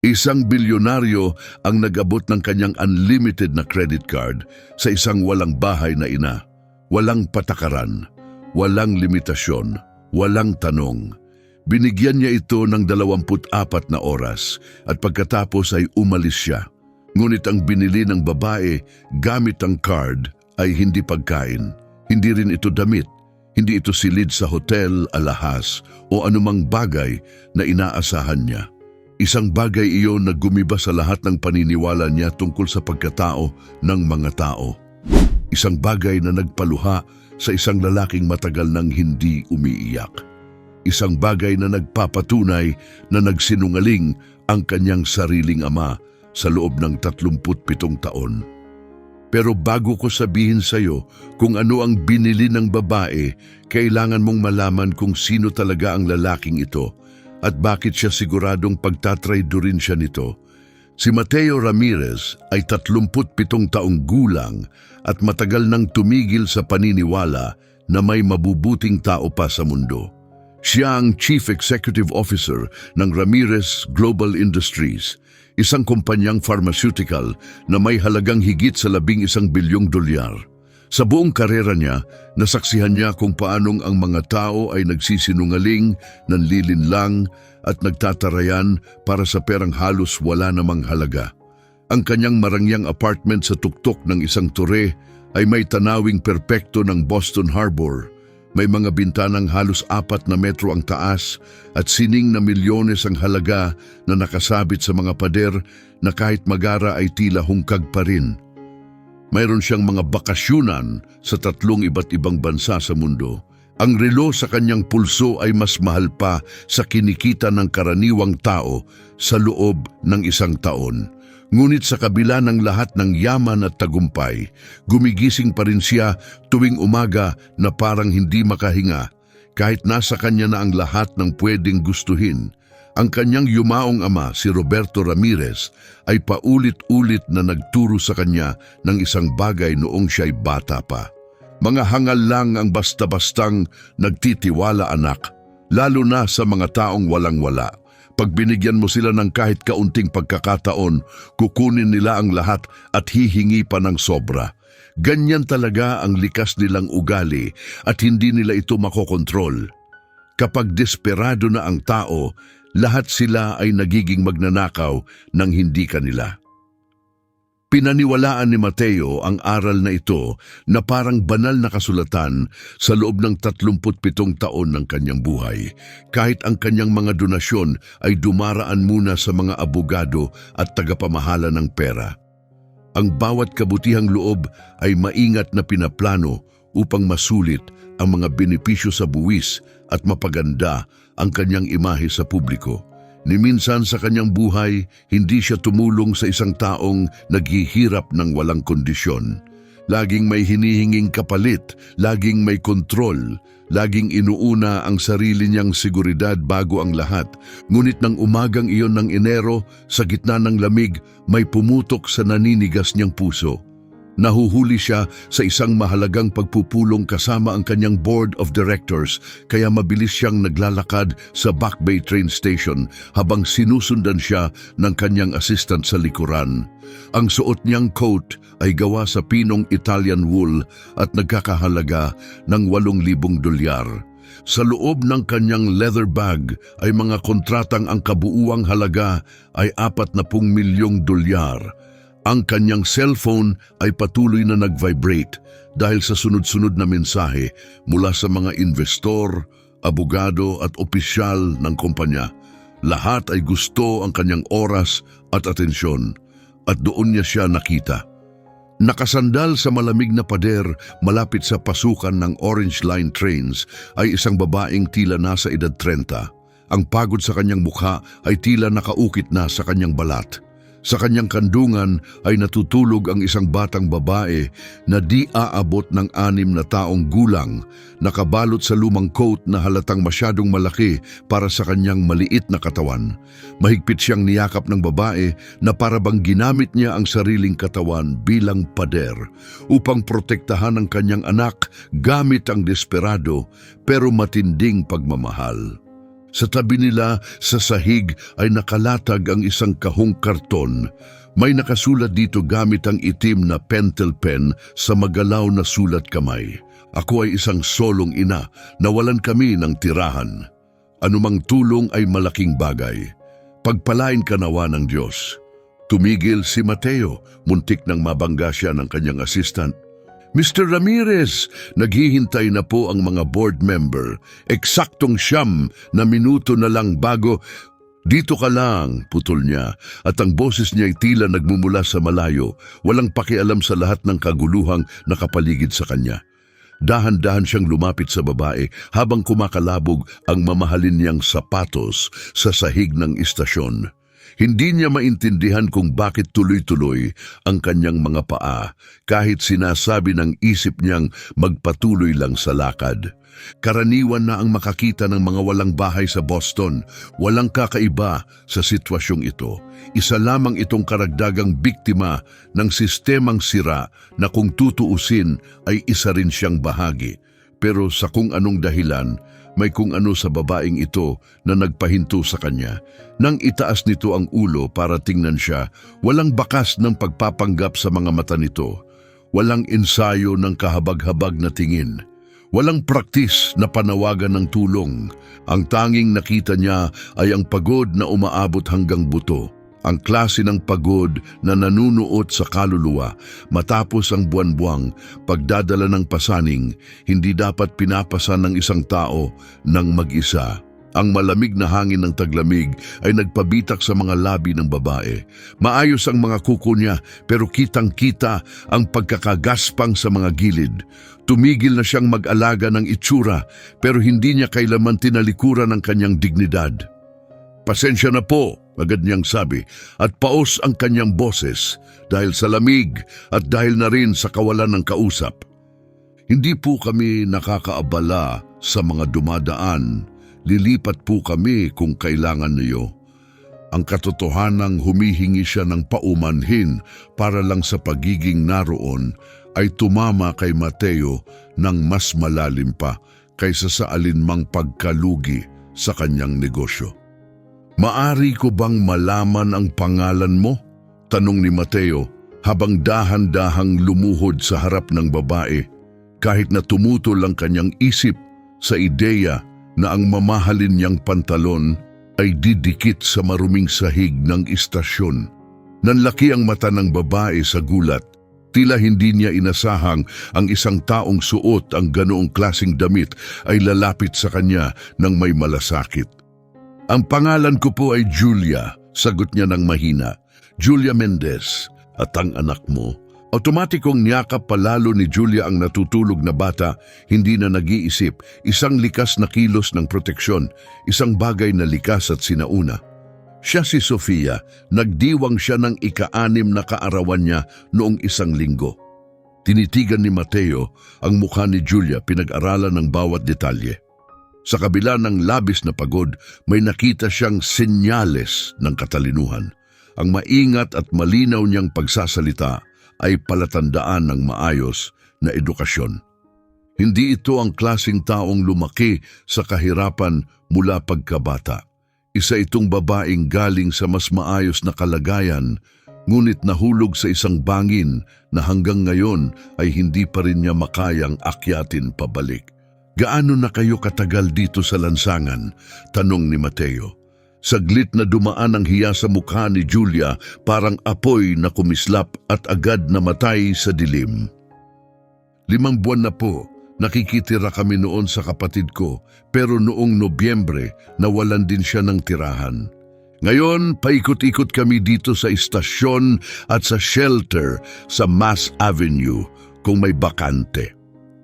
Isang bilyonaryo ang nag-abot ng kanyang unlimited na credit card sa isang walang bahay na ina. Walang patakaran, walang limitasyon, walang tanong. Binigyan niya ito ng 24 na oras at pagkatapos ay umalis siya. Ngunit ang binili ng babae gamit ang card ay hindi pagkain, hindi rin ito damit, hindi ito silid sa hotel, alahas o anumang bagay na inaasahan niya. Isang bagay iyon na gumiba sa lahat ng paniniwala niya tungkol sa pagkatao ng mga tao. Isang bagay na nagpaluha sa isang lalaking matagal nang hindi umiiyak. Isang bagay na nagpapatunay na nagsinungaling ang kanyang sariling ama sa loob ng 37 taon. Pero bago ko sabihin sa iyo kung ano ang binili ng babae, kailangan mong malaman kung sino talaga ang lalaking ito at bakit siya siguradong pagtatraydurin siya nito. Si Mateo Ramirez ay 37 taong gulang at matagal nang tumigil sa paniniwala na may mabubuting tao pa sa mundo. Siya ang Chief Executive Officer ng Ramirez Global Industries, isang kumpanyang pharmaceutical na may halagang higit sa $11 bilyong. Sa buong karera niya, nasaksihan niya kung paanong ang mga tao ay nagsisinungaling, nanlilinlang at nagtatarayan para sa perang halos wala namang halaga. Ang kanyang marangyang apartment sa tuktok ng isang tore ay may tanawing perpekto ng Boston Harbor. May mga bintanang halos 4 na metro ang taas at sining na milyones ang halaga na nakasabit sa mga pader na kahit magara ay tila hungkag pa rin. Mayroon siyang mga bakasyunan sa 3 iba't ibang bansa sa mundo. Ang relo sa kanyang pulso ay mas mahal pa sa kinikita ng karaniwang tao sa loob ng 1 taon. Ngunit sa kabila ng lahat ng yaman at tagumpay, gumigising pa rin siya tuwing umaga na parang hindi makahinga. Kahit nasa kanya na ang lahat ng pwedeng gustuhin, ang kanyang yumaong ama, si Roberto Ramirez, ay paulit-ulit na nagturo sa kanya ng isang bagay noong siya'y bata pa. Mga hangal lang ang basta-bastang nagtitiwala, anak, lalo na sa mga taong walang-wala. Pag binigyan mo sila ng kahit kaunting pagkakataon, kukunin nila ang lahat at hihingi pa ng sobra. Ganyan talaga ang likas nilang ugali at hindi nila ito makokontrol. Kapag desperado na ang tao, lahat sila ay nagiging magnanakaw ng hindi kanila. Pinaniwalaan ni Mateo ang aral na ito na parang banal na kasulatan sa loob ng 37 taon ng kanyang buhay, kahit ang kanyang mga donasyon ay dumaraan muna sa mga abogado at tagapamahala ng pera. Ang bawat kabutihang loob ay maingat na pinaplano upang masulit ang mga benepisyo sa buwis at mapaganda ang kanyang imahe sa publiko. Ni minsan sa kanyang buhay, hindi siya tumulong sa isang taong naghihirap ng walang kondisyon. Laging may hinihinging kapalit, laging may kontrol, laging inuuna ang sarili niyang seguridad bago ang lahat. Ngunit ng umagang iyon ng Enero, sa gitna ng lamig, may pumutok sa naninigas niyang puso. Nahuhuli siya sa isang mahalagang pagpupulong kasama ang kanyang board of directors, kaya mabilis siyang naglalakad sa Back Bay train station habang sinusundan siya ng kanyang assistant sa likuran. Ang suot niyang coat ay gawa sa pinong Italian wool at nagkakahalaga ng $8,000. Sa loob ng kanyang leather bag ay mga kontratang ang kabuuang halaga ay $40 milyong. Ang kanyang cellphone ay patuloy na nag-vibrate dahil sa sunod-sunod na mensahe mula sa mga investor, abogado at opisyal ng kumpanya. Lahat ay gusto ang kanyang oras at atensyon at doon niya siya nakita. Nakasandal sa malamig na pader malapit sa pasukan ng Orange Line trains ay isang babaeng tila nasa edad 30. Ang pagod sa kanyang mukha ay tila nakaukit na sa kanyang balat. Sa kanyang kandungan ay natutulog ang isang batang babae na di aabot ng 6 na taong gulang, nakabalot sa lumang coat na halatang masyadong malaki para sa kanyang maliit na katawan. Mahigpit siyang niyakap ng babae na parabang ginamit niya ang sariling katawan bilang pader upang protektahan ang kanyang anak gamit ang desperado pero matinding pagmamahal. Sa tabi nila sa sahig ay nakalatag ang isang kahong karton. May nakasulat dito gamit ang itim na pentel pen sa magalaw na sulat kamay. Ako ay isang solong ina, nawalan kami ng tirahan. Anumang tulong ay malaking bagay. Pagpalain ka nawa ng Diyos. Tumigil si Mateo, muntik nang mabangga siya ng kanyang assistant. Mr. Ramirez, naghihintay na po ang mga board member. Eksaktong 9 na minuto na lang bago... Dito ka lang, putol niya, at ang boses niya ay tila nagmumula sa malayo, walang pakialam sa lahat ng kaguluhang nakapaligid sa kanya. Dahan-dahan siyang lumapit sa babae habang kumakalabog ang mamahalin niyang sapatos sa sahig ng istasyon. Hindi niya maintindihan kung bakit tuloy-tuloy ang kanyang mga paa kahit sinasabi ng isip niyang magpatuloy lang sa lakad. Karaniwan na ang makakita ng mga walang bahay sa Boston. Walang kakaiba sa sitwasyong ito. Isa lamang itong karagdagang biktima ng sistemang sira na kung tutuusin ay isa rin siyang bahagi. Pero sa kung anong dahilan, may kung ano sa babaeng ito na nagpahinto sa kanya. Nang itaas nito ang ulo para tingnan siya, walang bakas ng pagpapanggap sa mga mata nito. Walang ensayo ng kahabag-habag na tingin. Walang praktis na panawagan ng tulong. Ang tanging nakita niya ay ang pagod na umaabot hanggang buto. Ang klase ng pagod na nanunuot sa kaluluwa matapos ang buwan-buwang pagdadala ng pasaning, hindi dapat pinapasa ng isang tao ng mag-isa. Ang malamig na hangin ng taglamig ay nagpabitak sa mga labi ng babae. Maayos ang mga kuko niya pero kitang-kita ang pagkakagaspang sa mga gilid. Tumigil na siyang mag-alaga ng itsura pero hindi niya kailaman tinalikuran ang kanyang dignidad. Pasensya na po, agad niyang sabi, at paos ang kanyang boses dahil sa lamig at dahil na rin sa kawalan ng kausap. Hindi po kami nakakaabala sa mga dumadaan. Lilipat po kami kung kailangan niyo. Ang katotohanang humihingi siya ng paumanhin para lang sa pagiging naroon ay tumama kay Mateo ng mas malalim pa kaysa sa alinmang pagkalugi sa kanyang negosyo. Maari ko bang malaman ang pangalan mo? Tanong ni Mateo habang dahan-dahang lumuhod sa harap ng babae kahit na tumutol ang kanyang isip sa ideya na ang mamahalin niyang pantalon ay didikit sa maruming sahig ng istasyon. Nanlaki ang mata ng babae sa gulat. Tila hindi niya inasahang ang isang taong suot ang ganoong klaseng damit ay lalapit sa kanya ng may malasakit. Ang pangalan ko po ay Julia, sagot niya ng mahina. Julia Mendez. At ang anak mo? Otomatikong niyakap palalo ni Julia ang natutulog na bata, hindi na nag-iisip, isang likas na kilos ng proteksyon, isang bagay na likas at sinauna. Siya si Sofia, nagdiwang siya ng ika-6 na kaarawan niya noong 1 linggo. Tinitigan ni Mateo ang mukha ni Julia, pinag-aralan ng bawat detalye. Sa kabila ng labis na pagod, may nakita siyang senyales ng katalinuhan. Ang maingat at malinaw niyang pagsasalita ay palatandaan ng maayos na edukasyon. Hindi ito ang klaseng taong lumaki sa kahirapan mula pagkabata. Isa itong babaeng galing sa mas maayos na kalagayan, ngunit nahulog sa isang bangin na hanggang ngayon ay hindi pa rin niya makayang akyatin pabalik. Gaano na kayo katagal dito sa lansangan? Tanong ni Mateo. Saglit na dumaan ang hiya sa mukha ni Julia, parang apoy na kumislap at agad namatay sa dilim. 5 buwan na po, nakikitira kami noon sa kapatid ko, pero noong Nobyembre nawalan din siya ng tirahan. Ngayon, paikot-ikot kami dito sa istasyon at sa shelter sa Mass Avenue kung may bakante.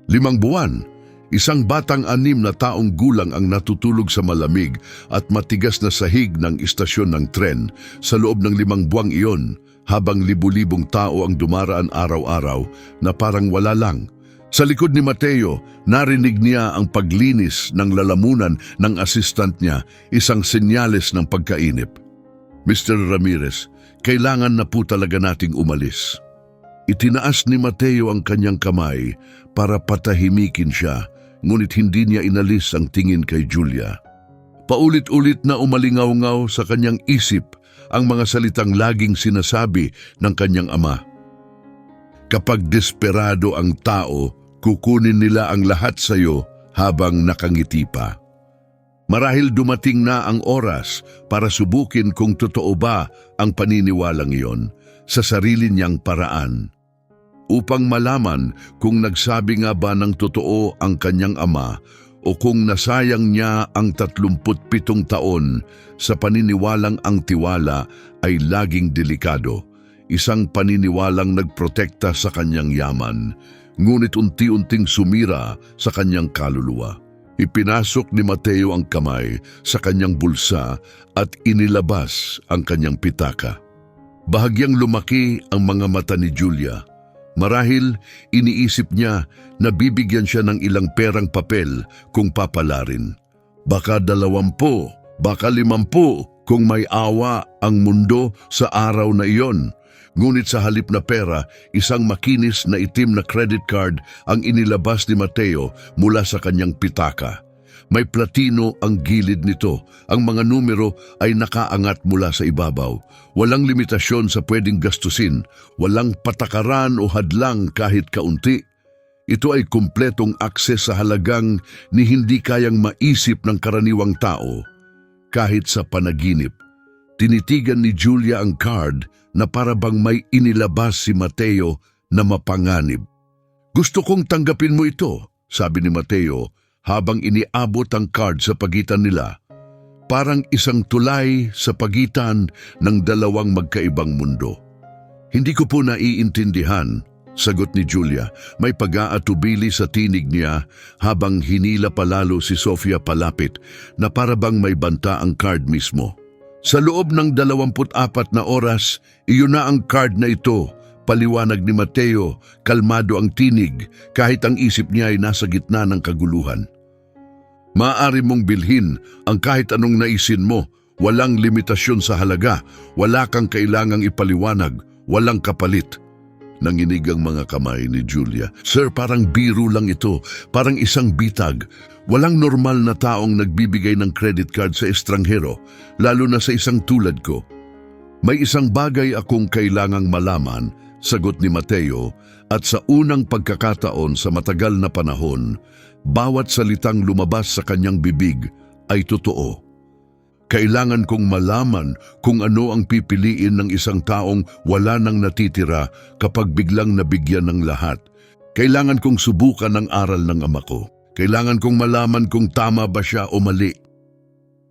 5 buwan. Isang batang 6 na taong gulang ang natutulog sa malamig at matigas na sahig ng istasyon ng tren sa loob ng 5 buwang iyon habang libu-libong tao ang dumaraan araw-araw na parang wala lang. Sa likod ni Mateo, narinig niya ang paglinis ng lalamunan ng assistant niya, isang senyales ng pagkainip. Mr. Ramirez, kailangan na po talaga nating umalis. Itinaas ni Mateo ang kanyang kamay para patahimikin siya, ngunit hindi niya inalis ang tingin kay Julia. Paulit-ulit na umalingaw-ngaw sa kanyang isip ang mga salitang laging sinasabi ng kanyang ama. Kapag desperado ang tao, kukunin nila ang lahat sa iyo habang nakangiti pa. Marahil dumating na ang oras para subukin kung totoo ba ang paniniwalang iyon sa sarili niyang paraan. Upang malaman kung nagsabi nga ba ng totoo ang kanyang ama o kung nasayang niya ang 37 taon sa paniniwalang ang tiwala ay laging delikado. Isang paniniwalang nagprotekta sa kanyang yaman, ngunit unti-unting sumira sa kanyang kaluluwa. Ipinasok ni Mateo ang kamay sa kanyang bulsa at inilabas ang kanyang pitaka. Bahagyang lumaki ang mga mata ni Julia. Marahil iniisip niya na bibigyan siya ng ilang perang papel kung papalarin. Baka 20, baka 50 kung may awa ang mundo sa araw na iyon. Ngunit sa halip na pera, isang makinis na itim na credit card ang inilabas ni Mateo mula sa kanyang pitaka. May platino ang gilid nito. Ang mga numero ay nakaangat mula sa ibabaw. Walang limitasyon sa pwedeng gastusin. Walang patakaran o hadlang kahit kaunti. Ito ay kumpletong akses sa halagang ni hindi kayang maisip ng karaniwang tao. Kahit sa panaginip. Tinitigan ni Julia ang card na para bang may inilabas si Mateo na mapanganib. Gusto kong tanggapin mo ito, sabi ni Mateo habang iniabot ang card sa pagitan nila. Parang isang tulay sa pagitan ng dalawang magkaibang mundo. Hindi ko po naiintindihan, sagot ni Julia. May pag-aatubili sa tinig niya habang hinila palalo si Sofia palapit na para bang may banta ang card mismo. Sa loob ng 24 na oras, iyon na ang card na ito, paliwanag ni Mateo, kalmado ang tinig kahit ang isip niya ay nasa gitna ng kaguluhan. Maaari mong bilhin ang kahit anong naisin mo, walang limitasyon sa halaga, wala kang kailangang ipaliwanag, walang kapalit. Nanginig ang mga kamay ni Julia. Sir, parang biro lang ito, parang isang bitag. Walang normal na taong nagbibigay ng credit card sa estranghero, lalo na sa isang tulad ko. May isang bagay akong kailangang malaman, sagot ni Mateo, at sa unang pagkakataon sa matagal na panahon, bawat salitang lumabas sa kanyang bibig ay totoo. Kailangan kong malaman kung ano ang pipiliin ng isang taong wala nang natitira kapag biglang nabigyan ng lahat. Kailangan kong subukan ang aral ng ama ko. Kailangan kong malaman kung tama ba siya o mali.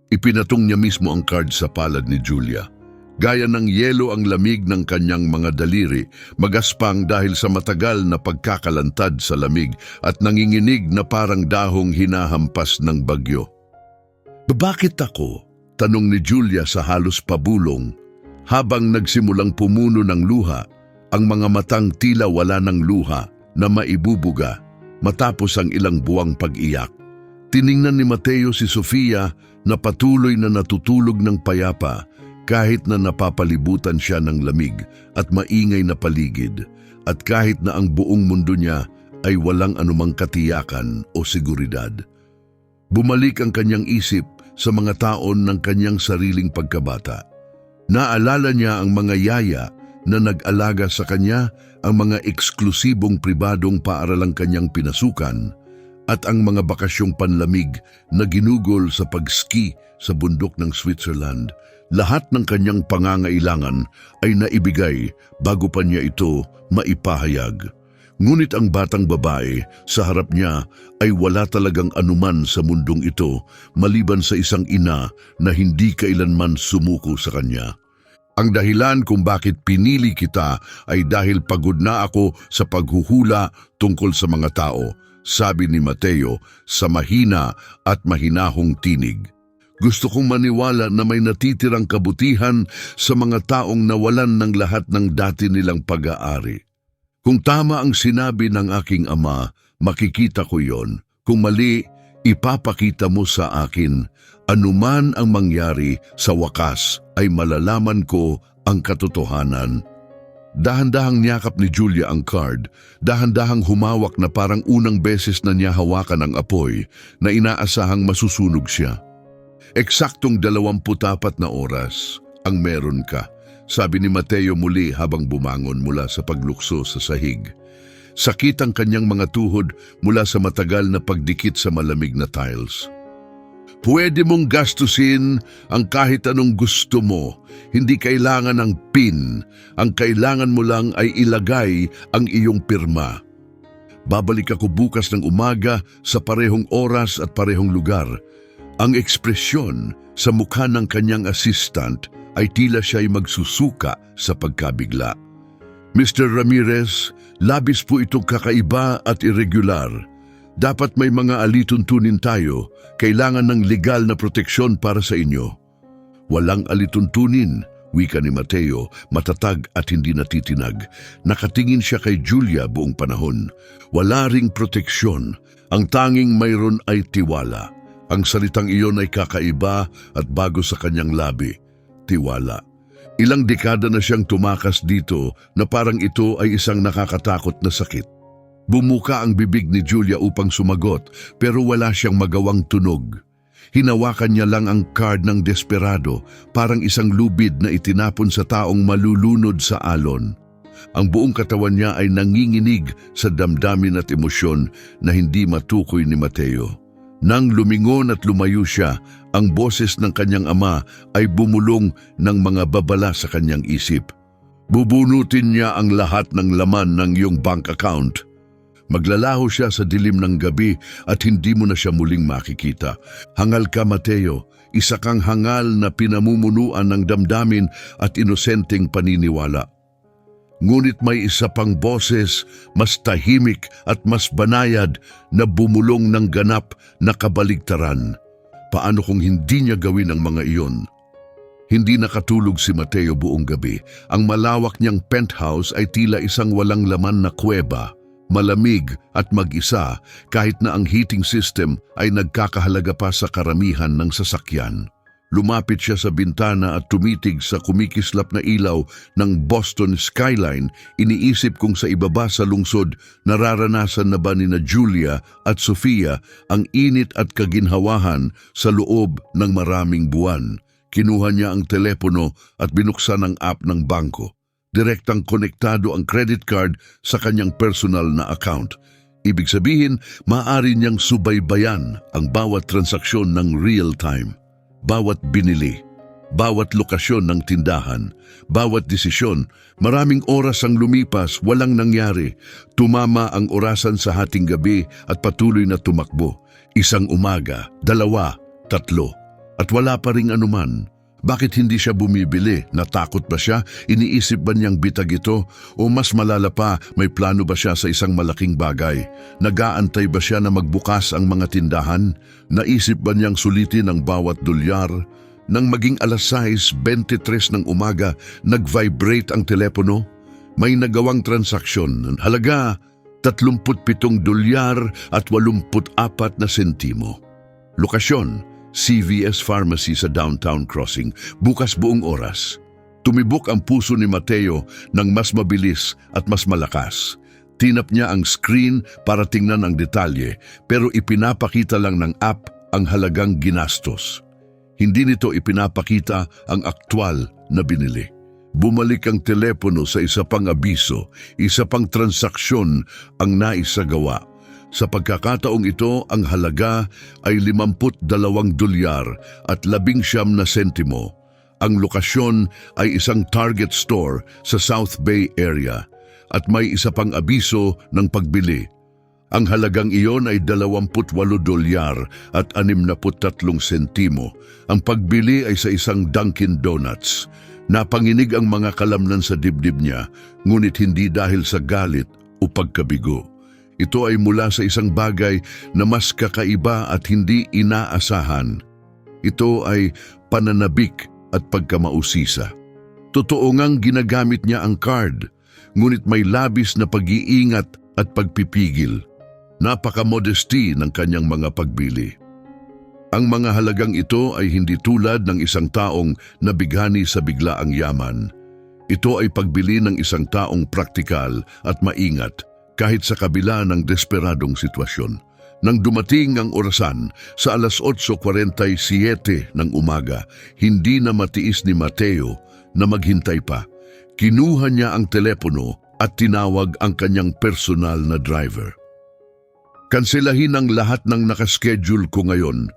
Ipinatong niya mismo ang card sa palad ni Julia. Gaya ng yelo ang lamig ng kanyang mga daliri, magaspang dahil sa matagal na pagkakalantad sa lamig at nanginginig na parang dahong hinahampas ng bagyo. Bakit ako? Tanong ni Julia sa halos pabulong. Habang nagsimulang pumuno ng luha, ang mga matang tila wala ng luha na maibubuga matapos ang ilang buwang pag-iyak. Tiningnan ni Mateo si Sofia na patuloy na natutulog ng payapa kahit na napapalibutan siya ng lamig at maingay na paligid at kahit na ang buong mundo niya ay walang anumang katiyakan o seguridad. Bumalik ang kanyang isip sa mga taon ng kanyang sariling pagkabata. Naalala niya ang mga yaya na nag-alaga sa kanya, ang mga eksklusibong pribadong paaralang kanyang pinasukan, at ang mga bakasyong panlamig na ginugol sa pag-ski sa bundok ng Switzerland. Lahat ng kanyang pangangailangan ay naibigay bago pa niya ito maipahayag. Ngunit ang batang babae sa harap niya ay wala talagang anuman sa mundong ito maliban sa isang ina na hindi kailanman sumuko sa kanya. Ang dahilan kung bakit pinili kita ay dahil pagod na ako sa paghuhula tungkol sa mga tao, sabi ni Mateo sa mahina at mahinahong tinig. Gusto kong maniwala na may natitirang kabutihan sa mga taong nawalan ng lahat ng dati nilang pag-aari. Kung tama ang sinabi ng aking ama, makikita ko yon. Kung mali, ipapakita mo sa akin. Anuman ang mangyari, sa wakas ay malalaman ko ang katotohanan. Dahan-dahang niyakap ni Julia ang card, dahan-dahang humawak na parang unang beses na niya hawakan ang apoy na inaasahang masusunog siya. Eksaktong 24 na oras ang meron ka, sabi ni Mateo muli habang bumangon mula sa paglukso sa sahig. Sakit ang kanyang mga tuhod mula sa matagal na pagdikit sa malamig na tiles. Pwede mong gastusin ang kahit anong gusto mo. Hindi kailangan ng PIN. Ang kailangan mo lang ay ilagay ang iyong pirma. Babalik ako bukas ng umaga sa parehong oras at parehong lugar. Ang ekspresyon sa mukha ng kanyang assistant ay tila siya'y magsusuka sa pagkabigla. Mr. Ramirez, labis po itong kakaiba at irregular. Dapat may mga alituntunin tayo. Kailangan ng legal na proteksyon para sa inyo. Walang alituntunin, wika ni Mateo, matatag at hindi natitinag. Nakatingin siya kay Julia buong panahon. Wala ring proteksyon. Ang tanging mayroon ay tiwala. Ang salitang iyon ay kakaiba at bago sa kanyang labi. Tiwala. Ilang dekada na siyang tumakas dito na parang ito ay isang nakakatakot na sakit. Bumuka ang bibig ni Julia upang sumagot pero wala siyang magawang tunog. Hinawakan niya lang ang card ng desperado, parang isang lubid na itinapon sa taong malulunod sa alon. Ang buong katawan niya ay nanginginig sa damdamin at emosyon na hindi matukoy ni Mateo. Nang lumingon at lumayo siya, ang boses ng kanyang ama ay bumulong ng mga babala sa kanyang isip. Bubunutin niya ang lahat ng laman ng iyong bank account. Maglalaho siya sa dilim ng gabi at hindi mo na siya muling makikita. Hangal ka, Mateo, isa kang hangal na pinamumunuan ng damdamin at inosenteng paniniwala. Ngunit may isa pang boses, mas tahimik at mas banayad na bumulong ng ganap na kabaligtaran. Paano kung hindi niya gawin ang mga iyon? Hindi nakatulog si Mateo buong gabi. Ang malawak niyang penthouse ay tila isang walang laman na kuweba. Malamig at mag-isa kahit na ang heating system ay nagkakahalaga pa sa karamihan ng sasakyan. Lumapit siya sa bintana at tumitig sa kumikislap na ilaw ng Boston skyline. Iniisip kung sa ibaba sa lungsod nararanasan na ba ni na Julia at Sofia ang init at kaginhawahan sa loob ng maraming buwan. Kinuha niya ang telepono at binuksan ang app ng bangko. Direktang konektado ang credit card sa kanyang personal na account. Ibig sabihin, maaari niyang subaybayan ang bawat transaksyon ng real time. Bawat binili, bawat lokasyon ng tindahan, bawat desisyon. Maraming oras ang lumipas, walang nangyari. Tumama ang orasan sa hating gabi at patuloy na tumakbo. Isang umaga, 2, 3, at wala pa ring anuman. Bakit hindi siya bumibili? Natakot ba siya? Iniisip ba niyang bitag ito? O mas malala pa, may plano ba siya sa isang malaking bagay? Nag-aantay ba siya na magbukas ang mga tindahan? Naisip ba niyang sulitin ang bawat dolyar? Nang maging 6:23 ng umaga, nag-vibrate ang telepono. May nagawang transaksyon. Halaga, 37 dolyar at 84 na sentimo. Lokasyon, CVS Pharmacy sa Downtown Crossing, bukas buong oras. Tumibok ang puso ni Mateo ng mas mabilis at mas malakas. Tinap niya ang screen para tingnan ang detalye, pero ipinapakita lang ng app ang halagang ginastos. Hindi nito ipinapakita ang aktwal na binili. Bumalik ang telepono sa isa pang abiso, isa pang transaksyon ang naisagawa. Sa pagkakataong ito, ang halaga ay 52 dolyar at 19 na sentimo. Ang lokasyon ay isang Target store sa South Bay area at may isa pang abiso ng pagbili. Ang halagang iyon ay 28 dolyar at 63 sentimo. Ang pagbili ay sa isang Dunkin' Donuts. Napanginig ang mga kalamnan sa dibdib niya, ngunit hindi dahil sa galit o pagkabigo. Ito ay mula sa isang bagay na mas kakaiba at hindi inaasahan. Ito ay pananabik at pagkamausisa. Totoo ngang ginagamit niya ang card, ngunit may labis na pag-iingat at pagpipigil. Napakamodesti ng kanyang mga pagbili. Ang mga halagang ito ay hindi tulad ng isang taong nabighani sa biglaang yaman. Ito ay pagbili ng isang taong praktikal at maingat, kahit sa kabila ng desperadong sitwasyon. Nang dumating ang orasan sa alas 8:47 ng umaga, hindi na matiis ni Mateo na maghintay pa. Kinuha niya ang telepono at tinawag ang kanyang personal na driver. Kanselahin ang lahat ng nakaschedule ko ngayon.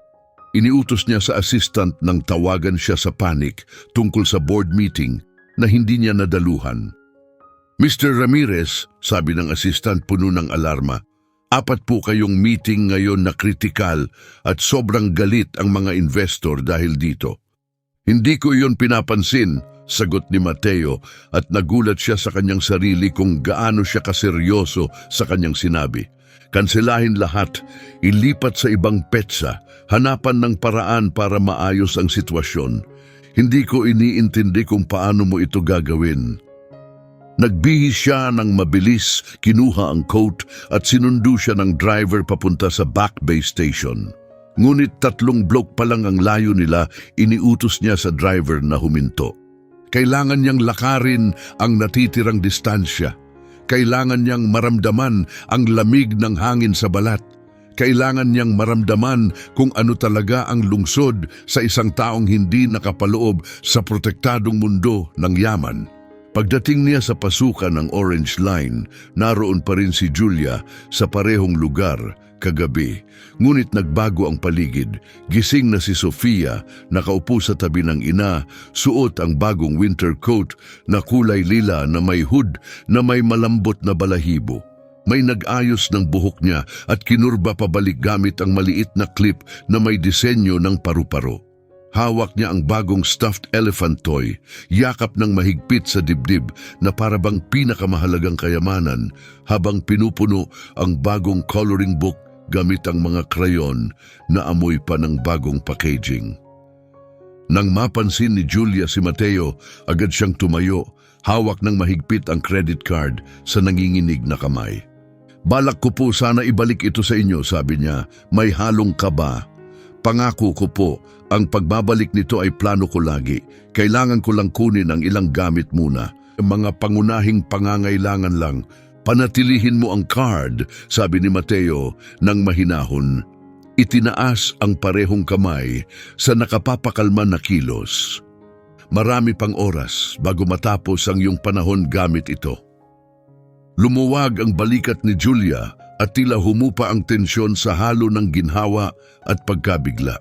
Iniutos niya sa assistant nang tawagan siya sa panic tungkol sa board meeting na hindi niya nadaluhan. Mr. Ramirez, sabi ng assistant puno ng alarma, 4 po kayong meeting ngayon na kritikal at sobrang galit ang mga investor dahil dito. Hindi ko iyon pinapansin, sagot ni Mateo at nagulat siya sa kanyang sarili kung gaano siya kaseryoso sa kanyang sinabi. Kanselahin lahat, ilipat sa ibang petsa, hanapan ng paraan para maayos ang sitwasyon. Hindi ko iniintindi kung paano mo ito gagawin. Nagbihis siya ng mabilis, kinuha ang coat at sinundo siya ng driver papunta sa Back Bay Station. Ngunit 3 block pa lang ang layo nila, iniutos niya sa driver na huminto. Kailangan niyang lakarin ang natitirang distansya. Kailangan niyang maramdaman ang lamig ng hangin sa balat. Kailangan niyang maramdaman kung ano talaga ang lungsod sa isang taong hindi nakapaloob sa protektadong mundo ng yaman. Pagdating niya sa pasukan ng Orange Line, naroon pa rin si Julia sa parehong lugar kagabi. Ngunit nagbago ang paligid. Gising na si Sofia, nakaupo sa tabi ng ina, suot ang bagong winter coat na kulay lila na may hood na may malambot na balahibo. May nag-ayos ng buhok niya at kinurba pabalik gamit ang maliit na clip na may disenyo ng paru-paro. Hawak niya ang bagong stuffed elephant toy, yakap ng mahigpit sa dibdib na parabang pinakamahalagang kayamanan habang pinupuno ang bagong coloring book gamit ang mga krayon na amoy pa ng bagong packaging. Nang mapansin ni Julia si Mateo, agad siyang tumayo, hawak ng mahigpit ang credit card sa nanginginig na kamay. Balak ko po sana ibalik ito sa inyo, sabi niya, may halong kaba. Pangako ko po, ang pagbabalik nito ay plano ko lagi. Kailangan ko lang kunin ang ilang gamit muna. Mga pangunahing pangangailangan lang. Panatilihin mo ang card, sabi ni Mateo nang mahinahon. Itinaas ang parehong kamay sa nakapapakalma na kilos. Marami pang oras bago matapos ang iyong panahon gamit ito. Lumuwag ang balikat ni Julia at tila humupa ang tensyon sa halo ng ginhawa at pagkabigla.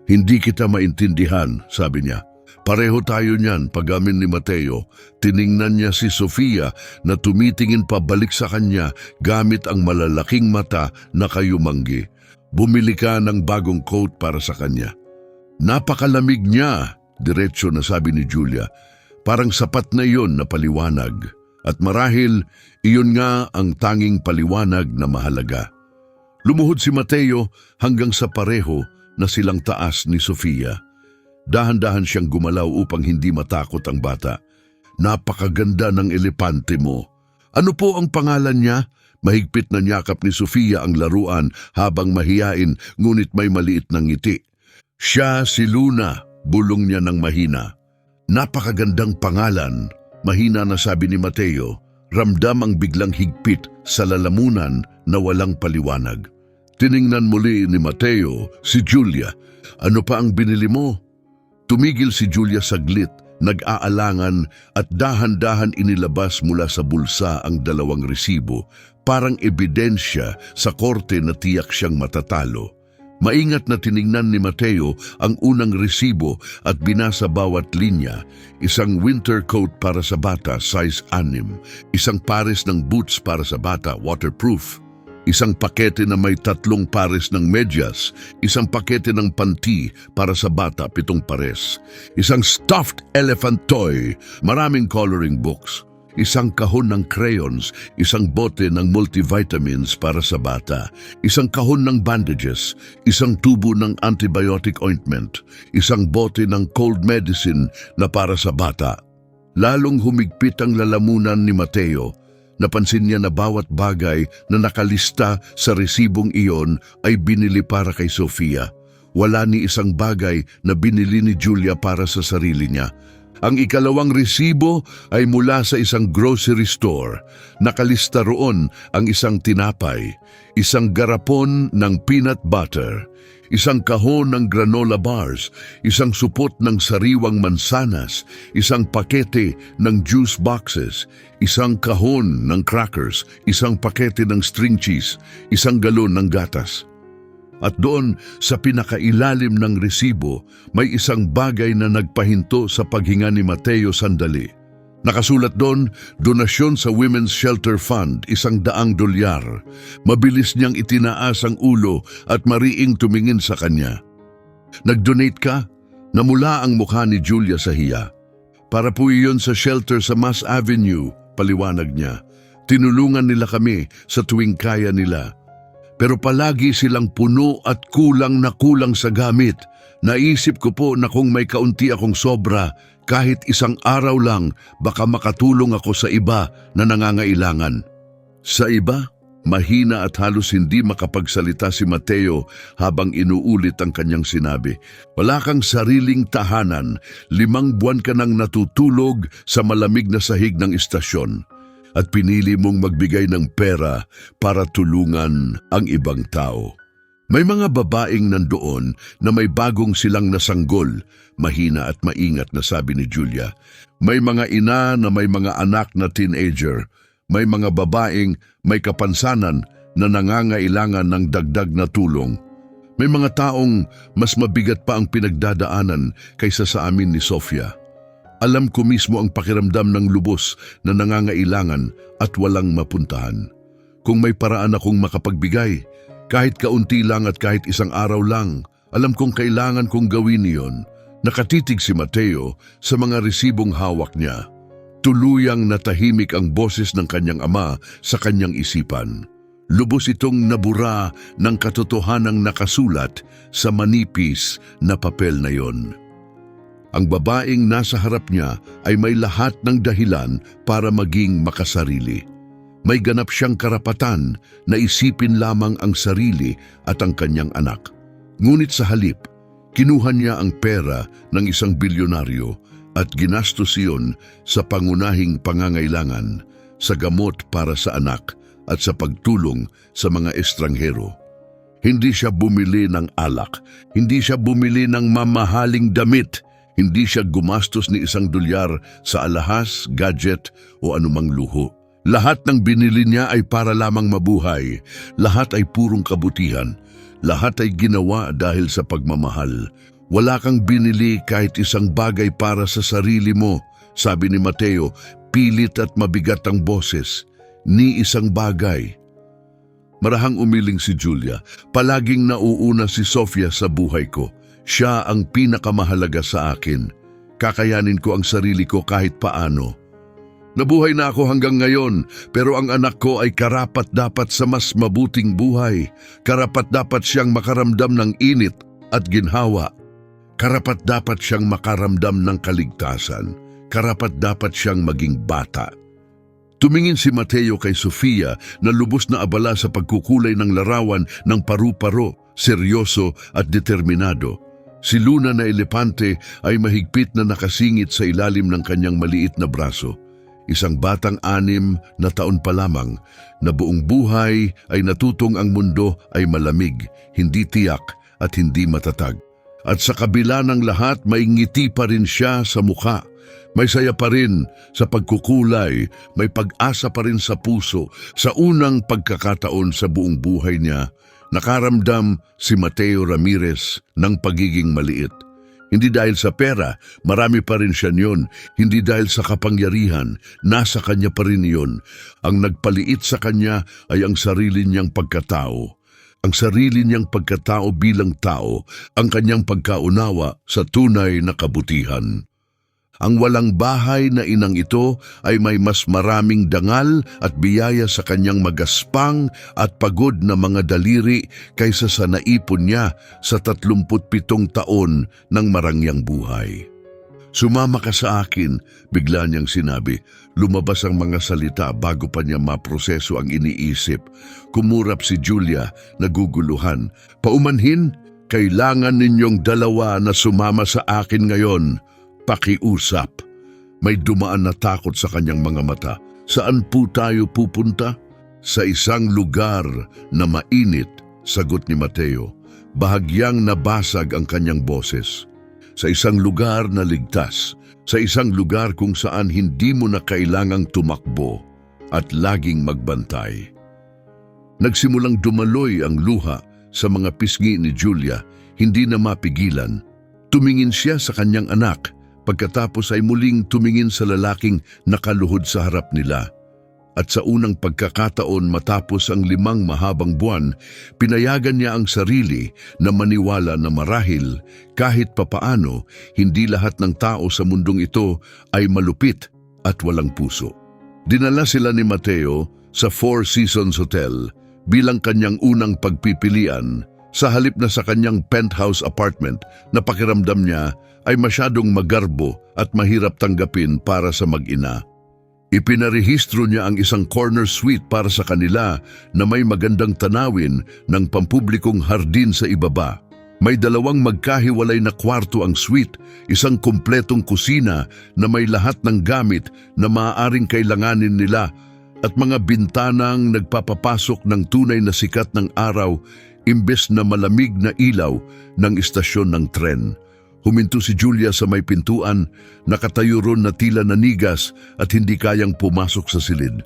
Hindi kita maintindihan, sabi niya. Pareho tayo niyan, pag-amin ni Mateo. Tiningnan niya si Sofia na tumitingin pabalik sa kanya gamit ang malalaking mata na kayumanggi. Bumili ka ng bagong coat para sa kanya. Napakalamig niya, diretso na sabi ni Julia. Parang sapat na iyon na paliwanag. At marahil, iyon nga ang tanging paliwanag na mahalaga. Lumuhod si Mateo hanggang sa pareho na silang taas ni Sofia. Dahan-dahan siyang gumalaw upang hindi matakot ang bata. Napakaganda ng elepante mo. Ano po ang pangalan niya? Mahigpit na niyakap ni Sofia ang laruan habang mahiyain ngunit may maliit na ngiti. Siya si Luna, bulong niya ng mahina. Napakagandang pangalan. Mahina na sabi ni Mateo, ramdam ang biglang higpit sa lalamunan na walang paliwanag. Tiningnan muli ni Mateo si Julia. Ano pa ang binili mo? Tumigil si Julia saglit, nag-aalangan at dahan-dahan inilabas mula sa bulsa ang 2 resibo, parang ebidensya sa korte na tiyak siyang matatalo. Maingat na tiningnan ni Mateo ang unang resibo at binasa bawat linya. Isang winter coat para sa bata, size 6. Isang pares ng boots para sa bata, waterproof. Isang pakete na may 3 pares ng medyas. Isang pakete ng panty para sa bata, 7 pares. Isang stuffed elephant toy, maraming coloring books. Isang kahon ng crayons, isang bote ng multivitamins para sa bata, isang kahon ng bandages, isang tubo ng antibiotic ointment, isang bote ng cold medicine na para sa bata. Lalong humigpit ang lalamunan ni Mateo. Napansin niya na bawat bagay na nakalista sa resibong iyon ay binili para kay Sofia. Wala ni isang bagay na binili ni Julia para sa sarili niya. Ang ikalawang resibo ay mula sa isang grocery store. Nakalista roon ang isang tinapay, isang garapon ng peanut butter, isang kahon ng granola bars, isang supot ng sariwang mansanas, isang pakete ng juice boxes, isang kahon ng crackers, isang pakete ng string cheese, isang galon ng gatas. At doon sa pinakailalim ng resibo, may isang bagay na nagpahinto sa paghinga ni Mateo sandali. Nakasulat doon, donasyon sa Women's Shelter Fund, $100. Mabilis niyang itinaas ang ulo at mariing tumingin sa kanya. Nag-donate ka? Namula ang mukha ni Julia sa hiya. Para po iyon sa shelter sa Mass Avenue, paliwanag niya. Tinulungan nila kami sa tuwing kaya nila. Pero palagi silang puno at kulang na kulang sa gamit. Naisip ko po na kung may kaunti akong sobra, kahit isang araw lang, baka makatulong ako sa iba na nangangailangan. Sa iba, mahina at halos hindi makapagsalita si Mateo habang inuulit ang kanyang sinabi. Wala kang sariling tahanan, 5 buwan ka nang natutulog sa malamig na sahig ng istasyon. At pinili mong magbigay ng pera para tulungan ang ibang tao. May mga babaeng nandoon na may bagong silang nasanggol, mahina at maingat na sabi ni Julia. May mga ina na may mga anak na teenager, may mga babaeng may kapansanan na nangangailangan ng dagdag na tulong. May mga taong mas mabigat pa ang pinagdadaanan kaysa sa amin ni Sofia. Alam ko mismo ang pakiramdam ng lubos na nangangailangan at walang mapuntahan. Kung may paraan akong makapagbigay, kahit kaunti lang at kahit isang araw lang, alam kong kailangan kong gawin iyon. Nakatitig si Mateo sa mga resibong hawak niya. Tuluyang natahimik ang boses ng kanyang ama sa kanyang isipan. Lubos itong nabura ng katotohanang nakasulat sa manipis na papel na yon. Ang babaeng nasa harap niya ay may lahat ng dahilan para maging makasarili. May ganap siyang karapatan na isipin lamang ang sarili at ang kanyang anak. Ngunit sa halip, kinuha niya ang pera ng isang bilyonaryo at ginastos iyon sa pangunahing pangangailangan, sa gamot para sa anak at sa pagtulong sa mga estranghero. Hindi siya bumili ng alak, hindi siya bumili ng mamahaling damit, hindi siya gumastos ni $1 sa alahas, gadget o anumang luho. Lahat ng binili niya ay para lamang mabuhay. Lahat ay purong kabutihan. Lahat ay ginawa dahil sa pagmamahal. Wala kang binili kahit isang bagay para sa sarili mo, sabi ni Mateo, pilit at mabigat ang boses. Ni isang bagay. Marahang umiling si Julia. Palaging nauuna si Sofia sa buhay ko. Siya ang pinakamahalaga sa akin. Kakayanin ko ang sarili ko kahit paano. Nabuhay na ako hanggang ngayon, pero ang anak ko ay karapat-dapat sa mas mabuting buhay. Karapat-dapat siyang makaramdam ng init at ginhawa. Karapat-dapat siyang makaramdam ng kaligtasan. Karapat-dapat siyang maging bata. Tumingin si Mateo kay Sofia na lubos na abala sa pagkukulay ng larawan ng paru-paro, seryoso at determinado. Si Luna na elepante ay mahigpit na nakasingit sa ilalim ng kanyang maliit na braso. Isang batang 6 na taon pa lamang na buong buhay ay natutong ang mundo ay malamig, hindi tiyak at hindi matatag. At sa kabila ng lahat may ngiti pa rin siya sa mukha. May saya pa rin sa pagkukulay, may pag-asa pa rin sa puso. Sa unang pagkakataon sa buong buhay niya, nakaramdam si Mateo Ramirez ng pagiging maliit. Hindi dahil sa pera, marami pa rin siya niyon. Hindi dahil sa kapangyarihan, nasa kanya pa rin iyon. Ang nagpaliit sa kanya ay ang sarili niyang pagkatao. Ang sarili niyang pagkatao bilang tao, ang kanyang pagkaunawa sa tunay na kabutihan. Ang walang bahay na inang ito ay may mas maraming dangal at biyaya sa kanyang magaspang at pagod na mga daliri kaysa sa naipon niya sa 37 taon ng marangyang buhay. Sumama ka sa akin, bigla niyang sinabi. Lumabas ang mga salita bago pa niya maproseso ang iniisip. Kumurap si Julia, naguguluhan. Paumanhin, kailangan ninyong dalawa na sumama sa akin ngayon. pakiusap. May dumaan na takot sa kanyang mga mata. Saan po tayo pupunta? Sa isang lugar na mainit, sagot ni Mateo. Bahagyang nabasag ang kanyang boses. Sa isang lugar na ligtas, sa isang lugar kung saan hindi mo na kailangang tumakbo at laging magbantay. Nagsimulang dumaloy ang luha sa mga pisngi ni Julia, hindi na mapigilan. Tumingin siya sa kanyang anak, pagkatapos ay muling tumingin sa lalaking nakaluhod sa harap nila. At sa unang pagkakataon matapos ang 5 mahabang buwan, pinayagan niya ang sarili na maniwala na marahil kahit papaano, hindi lahat ng tao sa mundong ito ay malupit at walang puso. Dinala sila ni Mateo sa Four Seasons Hotel bilang kanyang unang pagpipilian sa halip na sa kanyang penthouse apartment na pakiramdam niya ay masyadong magarbo at mahirap tanggapin para sa mag-ina. Ipinarehistro niya ang isang corner suite para sa kanila na may magandang tanawin ng pampublikong hardin sa ibaba. May 2 magkahiwalay na kwarto ang suite, isang kumpletong kusina na may lahat ng gamit na maaaring kailanganin nila at mga bintanang nagpapapasok ng tunay na sikat ng araw imbes na malamig na ilaw ng istasyon ng tren. Huminto si Julia sa may pintuan, nakatayo ron na tila nanigas at hindi kayang pumasok sa silid.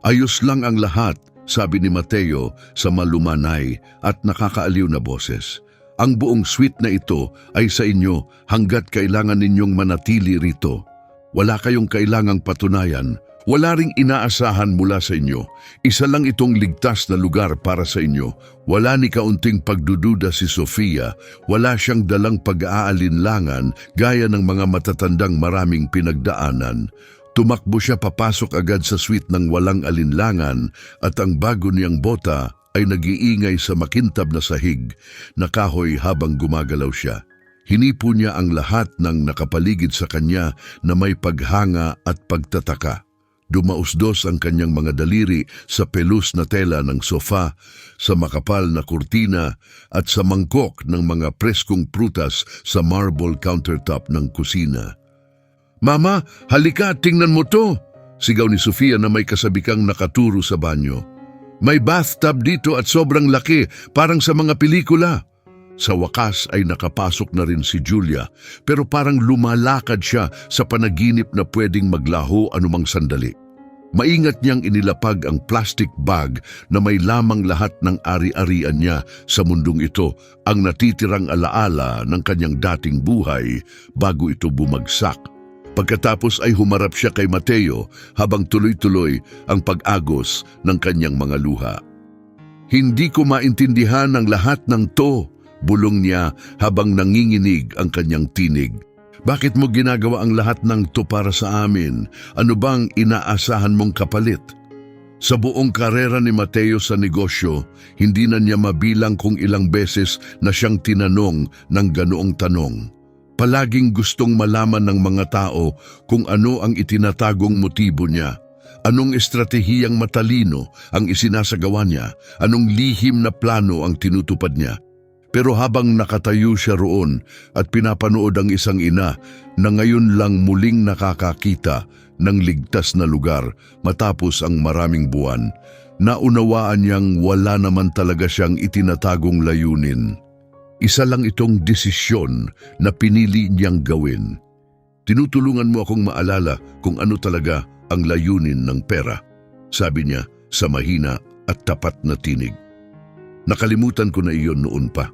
Ayos lang ang lahat, sabi ni Mateo sa malumanay at nakakaaliw na boses. Ang buong suite na ito ay sa inyo hanggat kailangan ninyong manatili rito. Wala kayong kailangang patunayan. Wala ring inaasahan mula sa inyo. Isa lang itong ligtas na lugar para sa inyo. Wala ni kaunting pagdududa si Sofia. Wala siyang dalang pag-aalinlangan gaya ng mga matatandang maraming pinagdaanan. Tumakbo siya papasok agad sa suite ng walang alinlangan at ang bago niyang bota ay nag-iingay sa makintab na sahig na kahoy habang gumagalaw siya. Hinipo niya ang lahat ng nakapaligid sa kanya na may paghanga at pagtataka. Dumausdos ang kanyang mga daliri sa pelus na tela ng sofa, sa makapal na kurtina at sa mangkok ng mga preskong prutas sa marble countertop ng kusina. "Mama, halika, tingnan mo to!" Sigaw ni Sofia na may kasabikang nakaturo sa banyo. "May bathtub dito at sobrang laki, parang sa mga pelikula." Sa wakas ay nakapasok na rin si Julia, pero parang lumalakad siya sa panaginip na pwedeng maglaho anumang sandali. Maingat niyang inilapag ang plastic bag na may lamang lahat ng ari-arian niya sa mundong ito, ang natitirang alaala ng kanyang dating buhay bago ito bumagsak. Pagkatapos ay humarap siya kay Mateo habang tuloy-tuloy ang pag-agos ng kanyang mga luha. "Hindi ko maintindihan ang lahat ng to," bulong niya habang nanginginig ang kanyang tinig. "Bakit mo ginagawa ang lahat ng to para sa amin? Ano bang inaasahan mong kapalit?" Sa buong karera ni Mateo sa negosyo, hindi na niya mabilang kung ilang beses na siyang tinanong ng ganoong tanong. Palaging gustong malaman ng mga tao kung ano ang itinatagong motibo niya. Anong estratehiyang matalino ang isinasagawa niya? Anong lihim na plano ang tinutupad niya? Pero habang nakatayo siya roon at pinapanood ang isang ina na ngayon lang muling nakakakita ng ligtas na lugar matapos ang maraming buwan, naunawaan niyang wala naman talaga siyang itinatagong layunin. Isa lang itong desisyon na pinili niyang gawin. "Tinutulungan mo akong maalala kung ano talaga ang layunin ng pera," sabi niya sa mahina at tapat na tinig. "Nakalimutan ko na iyon noon pa.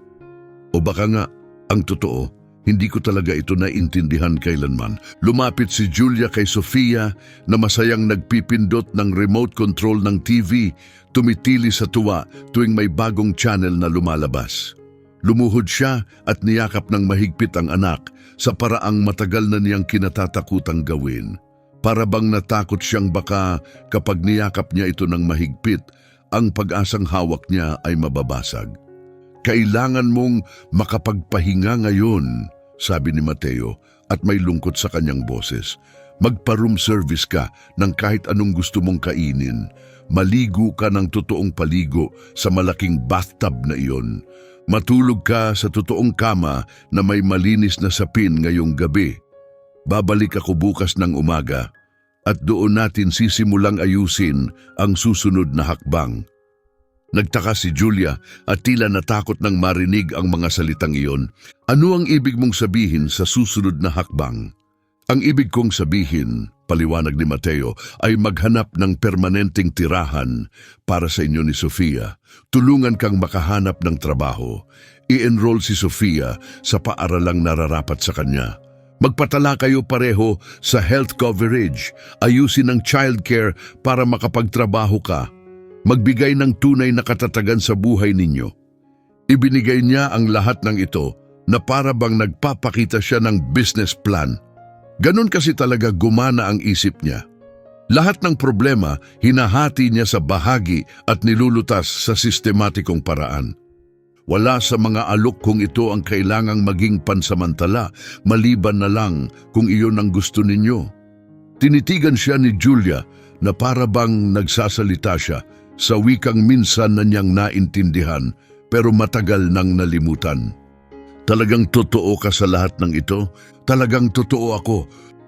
O baka nga, ang totoo, hindi ko talaga ito naintindihan kailanman." Lumapit si Julia kay Sofia na masayang nagpipindot ng remote control ng TV, tumitili sa tuwa tuwing may bagong channel na lumalabas. Lumuhod siya at niyakap ng mahigpit ang anak sa paraang matagal na niyang kinatatakutang gawin. Para bang natakot siyang baka kapag niyakap niya ito ng mahigpit, ang pag-asang hawak niya ay mababasag. "Kailangan mong makapagpahinga ngayon," sabi ni Mateo at may lungkot sa kanyang boses. "Magpa-room service ka ng kahit anong gusto mong kainin. Maligo ka ng totoong paligo sa malaking bathtub na iyon. Matulog ka sa totoong kama na may malinis na sapin ngayong gabi. Babalik ako bukas ng umaga at doon natin sisimulang ayusin ang susunod na hakbang. Nagtaka si Julia at tila natakot nang marinig ang mga salitang iyon. Ano ang ibig mong sabihin sa susunod na hakbang? Ang ibig kong sabihin, paliwanag ni Mateo, ay maghanap ng permanenteng tirahan para sa inyo ni Sofia. Tulungan kang makahanap ng trabaho. I-enroll si Sofia sa paaralang nararapat sa kanya. Magpatala kayo pareho sa health coverage. Ayusin ang childcare para makapagtrabaho ka. Magbigay ng tunay na katatagan sa buhay ninyo. Ibinigay niya ang lahat ng ito na para bang nagpapakita siya ng business plan. Ganon kasi talaga gumana ang isip niya. Lahat ng problema hinahati niya sa bahagi at nilulutas sa sistematikong paraan. Wala sa mga alok kung ito ang kailangang maging pansamantala, maliban na lang kung iyon ang gusto ninyo. Tinitigan siya ni Julia na para bang nagsasalita siya sa wikang minsan na niyang naintindihan pero matagal nang nalimutan. Talagang totoo ka sa lahat ng ito? Talagang totoo ako,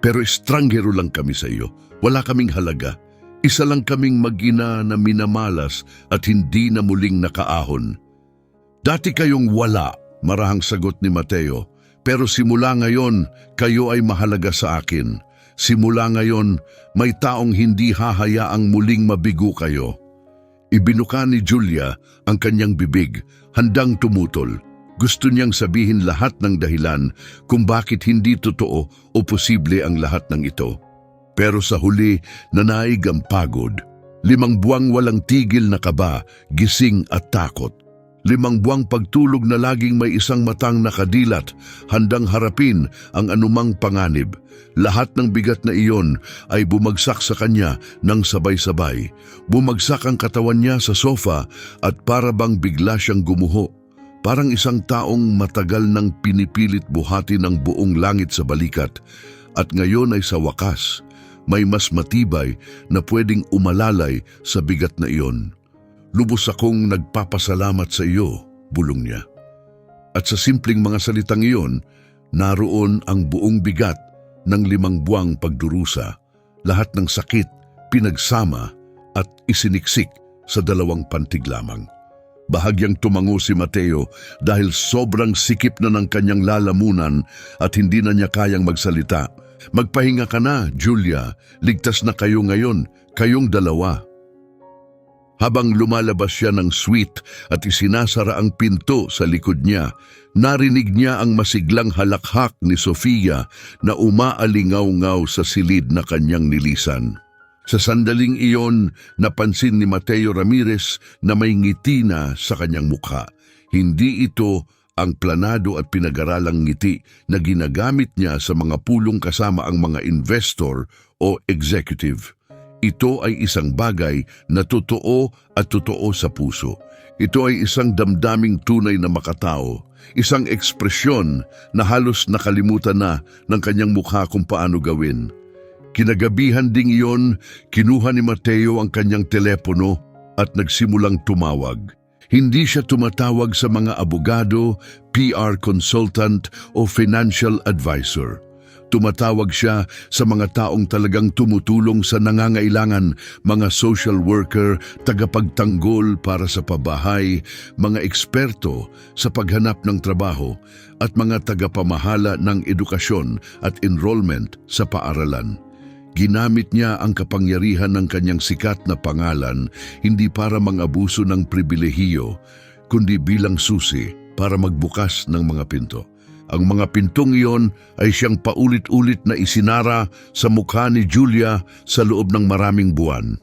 pero estranghero lang kami sa iyo. Wala kaming halaga. Isa lang kaming mag-ina na minamalas at hindi na muling nakaahon. Dati kayong wala, marahang sagot ni Mateo, pero simula ngayon, kayo ay mahalaga sa akin. Simula ngayon, may taong hindi hahayaang muling mabigo kayo. Ibinuka ni Julia ang kanyang bibig, handang tumutol. Gusto niyang sabihin lahat ng dahilan kung bakit hindi totoo o posible ang lahat ng ito. Pero sa huli, nanaig ang pagod. 5 buwang walang tigil na kaba, gising at takot. 5 buwang pagtulog na laging may isang matang nakadilat, handang harapin ang anumang panganib. Lahat ng bigat na iyon ay bumagsak sa kanya ng sabay-sabay. Bumagsak ang katawan niya sa sofa at para bang bigla siyang gumuho. Parang isang taong matagal nang pinipilit buhati ng buong langit sa balikat. At ngayon ay sa wakas, may mas matibay na pwedeng umalalay sa bigat na iyon. Lubos akong nagpapasalamat sa iyo, bulong niya. At sa simpleng mga salitang iyon, naroon ang buong bigat ng 5 buwang pagdurusa, lahat ng sakit pinagsama at isiniksik sa 2 pantig lamang. Bahagyang tumango si Mateo dahil sobrang sikip na ng kanyang lalamunan at hindi na niya kayang magsalita. Magpahinga ka na, Julia. Ligtas na kayo ngayon, kayong 2. Habang lumalabas siya ng suite at isinasara ang pinto sa likod niya, narinig niya ang masiglang halakhak ni Sofia na umaalingaw-ngaw sa silid na kanyang nilisan. Sa sandaling iyon, napansin ni Mateo Ramirez na may ngiti na sa kanyang mukha. Hindi ito ang planado at pinag-aralang ngiti na ginagamit niya sa mga pulong kasama ang mga investor o executive. Ito ay isang bagay na totoo at totoo sa puso. Ito ay isang damdaming tunay na makatao, isang ekspresyon na halos nakalimutan na ng kanyang mukha kung paano gawin. Kinagabihan ding iyon, kinuha ni Mateo ang kanyang telepono at nagsimulang tumawag. Hindi siya tumatawag sa mga abogado, PR consultant o financial advisor. Tumatawag siya sa mga taong talagang tumutulong sa nangangailangan, mga social worker, tagapagtanggol para sa pabahay, mga eksperto sa paghanap ng trabaho, at mga tagapamahala ng edukasyon at enrollment sa paaralan. Ginamit niya ang kapangyarihan ng kanyang sikat na pangalan hindi para mangabuso ng pribilehiyo, kundi bilang susi para magbukas ng mga pinto. Ang mga pintong iyon ay siyang paulit-ulit na isinara sa mukha ni Julia sa loob ng maraming buwan.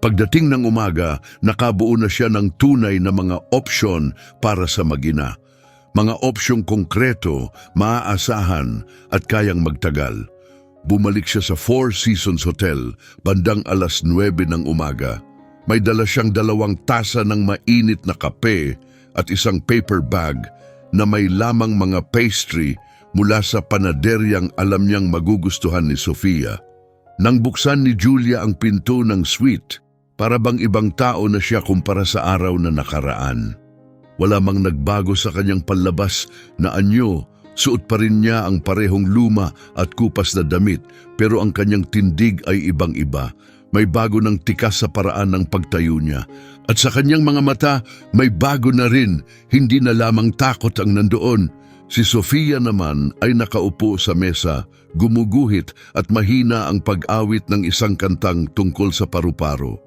Pagdating ng umaga, nakabuo na siya ng tunay na mga opsyon para sa mag-ina. Mga opsyong konkreto, maaasahan at kayang magtagal. Bumalik siya sa Four Seasons Hotel, bandang 9:00 ng umaga. May dala siyang 2 tasa ng mainit na kape at isang paper bag na may lamang mga pastry mula sa panaderyang alam niyang magugustuhan ni Sofia. Nang buksan ni Julia ang pinto ng suite, para bang ibang tao na siya kumpara sa araw na nakaraan. Wala mang nagbago sa kanyang panlabas na anyo Suot pa rin niya ang parehong luma at kupas na damit, pero ang kanyang tindig ay ibang-iba. May bago ng tikas sa paraan ng pagtayo niya. At sa kanyang mga mata, may bago na rin, hindi na lamang takot ang nandoon. Si Sofia naman ay nakaupo sa mesa, gumuguhit at mahina ang pag-awit ng isang kantang tungkol sa paru-paro.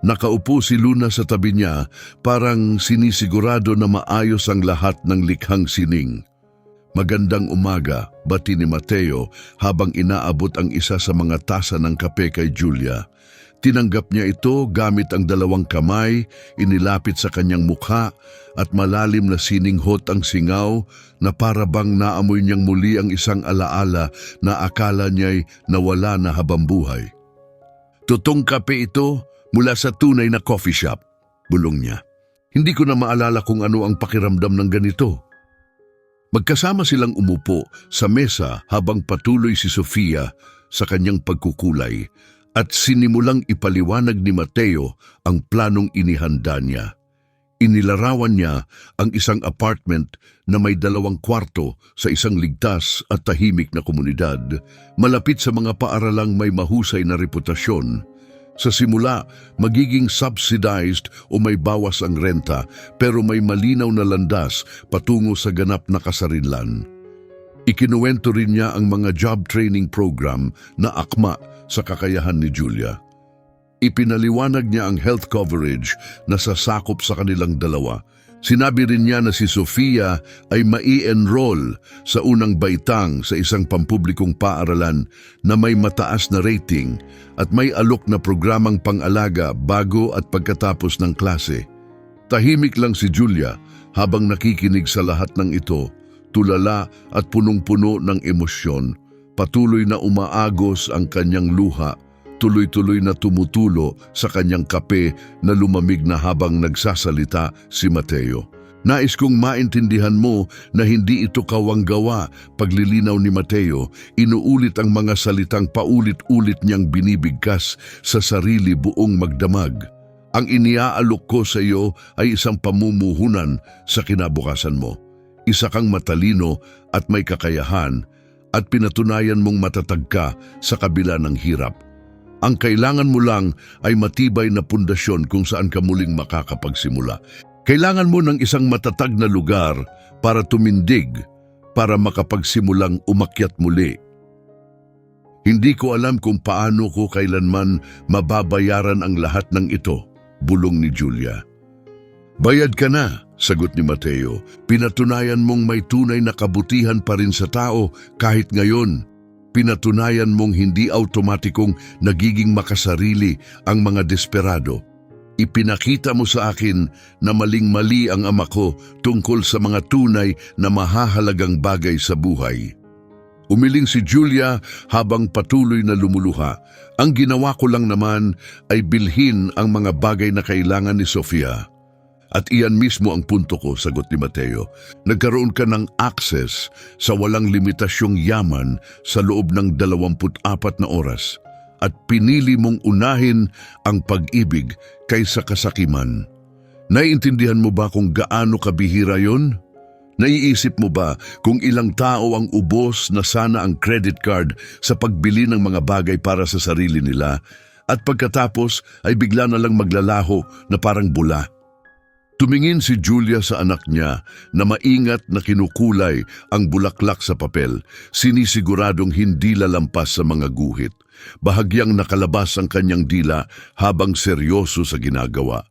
Nakaupo si Luna sa tabi niya, parang sinisigurado na maayos ang lahat ng likhang sining. Magandang umaga, bati ni Mateo habang inaabot ang isa sa mga tasa ng kape kay Julia. Tinanggap niya ito gamit ang dalawang kamay, inilapit sa kanyang mukha at malalim na sininghot ang singaw na para bang naamoy niyang muli ang isang alaala na akala niya'y nawala na habang buhay. Totoong kape ito mula sa tunay na coffee shop, bulong niya. Hindi ko na maalala kung ano ang pakiramdam ng ganito. Magkasama silang umupo sa mesa habang patuloy si Sofia sa kanyang pagkukulay at sinimulang ipaliwanag ni Mateo ang planong inihanda niya. Inilarawan niya ang isang apartment na may 2 kwarto sa isang ligtas at tahimik na komunidad, malapit sa mga paaralang may mahusay na reputasyon. Sa simula, magiging subsidized o may bawas ang renta pero may malinaw na landas patungo sa ganap na kasarinlan. Ikinuwento rin niya ang mga job training program na akma sa kakayahan ni Julia. Ipinaliwanag niya ang health coverage na sasakop sa kanilang dalawa. Sinabi rin niya na si Sofia ay mai-enroll sa unang baitang sa isang pampublikong paaralan na may mataas na rating at may alok na programang pang-alaga bago at pagkatapos ng klase. Tahimik lang si Julia habang nakikinig sa lahat ng ito, tulala at punong-puno ng emosyon. Patuloy na umaagos ang kanyang luha, tuloy-tuloy na tumutulo sa kanyang kape na lumamig na habang nagsasalita si Mateo. Nais kong maintindihan mo na hindi ito kawanggawa. Paglilinaw ni Mateo, inuulit ang mga salitang paulit-ulit niyang binibigkas sa sarili buong magdamag. Ang iniaalok ko sa iyo ay isang pamumuhunan sa kinabukasan mo. Isa kang matalino at may kakayahan at pinatunayan mong matatag ka sa kabila ng hirap. Ang kailangan mo lang ay matibay na pundasyon kung saan ka muling makakapagsimula. Kailangan mo ng isang matatag na lugar para tumindig, para makapagsimulang umakyat muli. Hindi ko alam kung paano ko kailanman mababayaran ang lahat ng ito, bulong ni Julia. Bayad ka na, sagot ni Mateo. Pinatunayan mong may tunay na kabutihan pa rin sa tao kahit ngayon. Pinatunayan mong hindi automatikong nagiging makasarili ang mga desperado. Ipinakita mo sa akin na maling-mali ang ama ko tungkol sa mga tunay na mahahalagang bagay sa buhay. Umiling si Julia habang patuloy na lumuluha. Ang ginawa ko lang naman ay bilhin ang mga bagay na kailangan ni Sofia. At iyan mismo ang punto ko, sagot ni Mateo. Nagkaroon ka ng access sa walang limitasyong yaman sa loob ng 24 na oras at pinili mong unahin ang pag-ibig kaysa kasakiman. Naiintindihan mo ba kung gaano kabihira yon? Naiisip mo ba kung ilang tao ang ubos na sana ang credit card sa pagbili ng mga bagay para sa sarili nila at pagkatapos ay bigla na lang maglalaho na parang bula? Tumingin si Julia sa anak niya na maingat na kinukulay ang bulaklak sa papel, sinisiguradong hindi lalampas sa mga guhit. Bahagyang nakalabas ang kanyang dila habang seryoso sa ginagawa.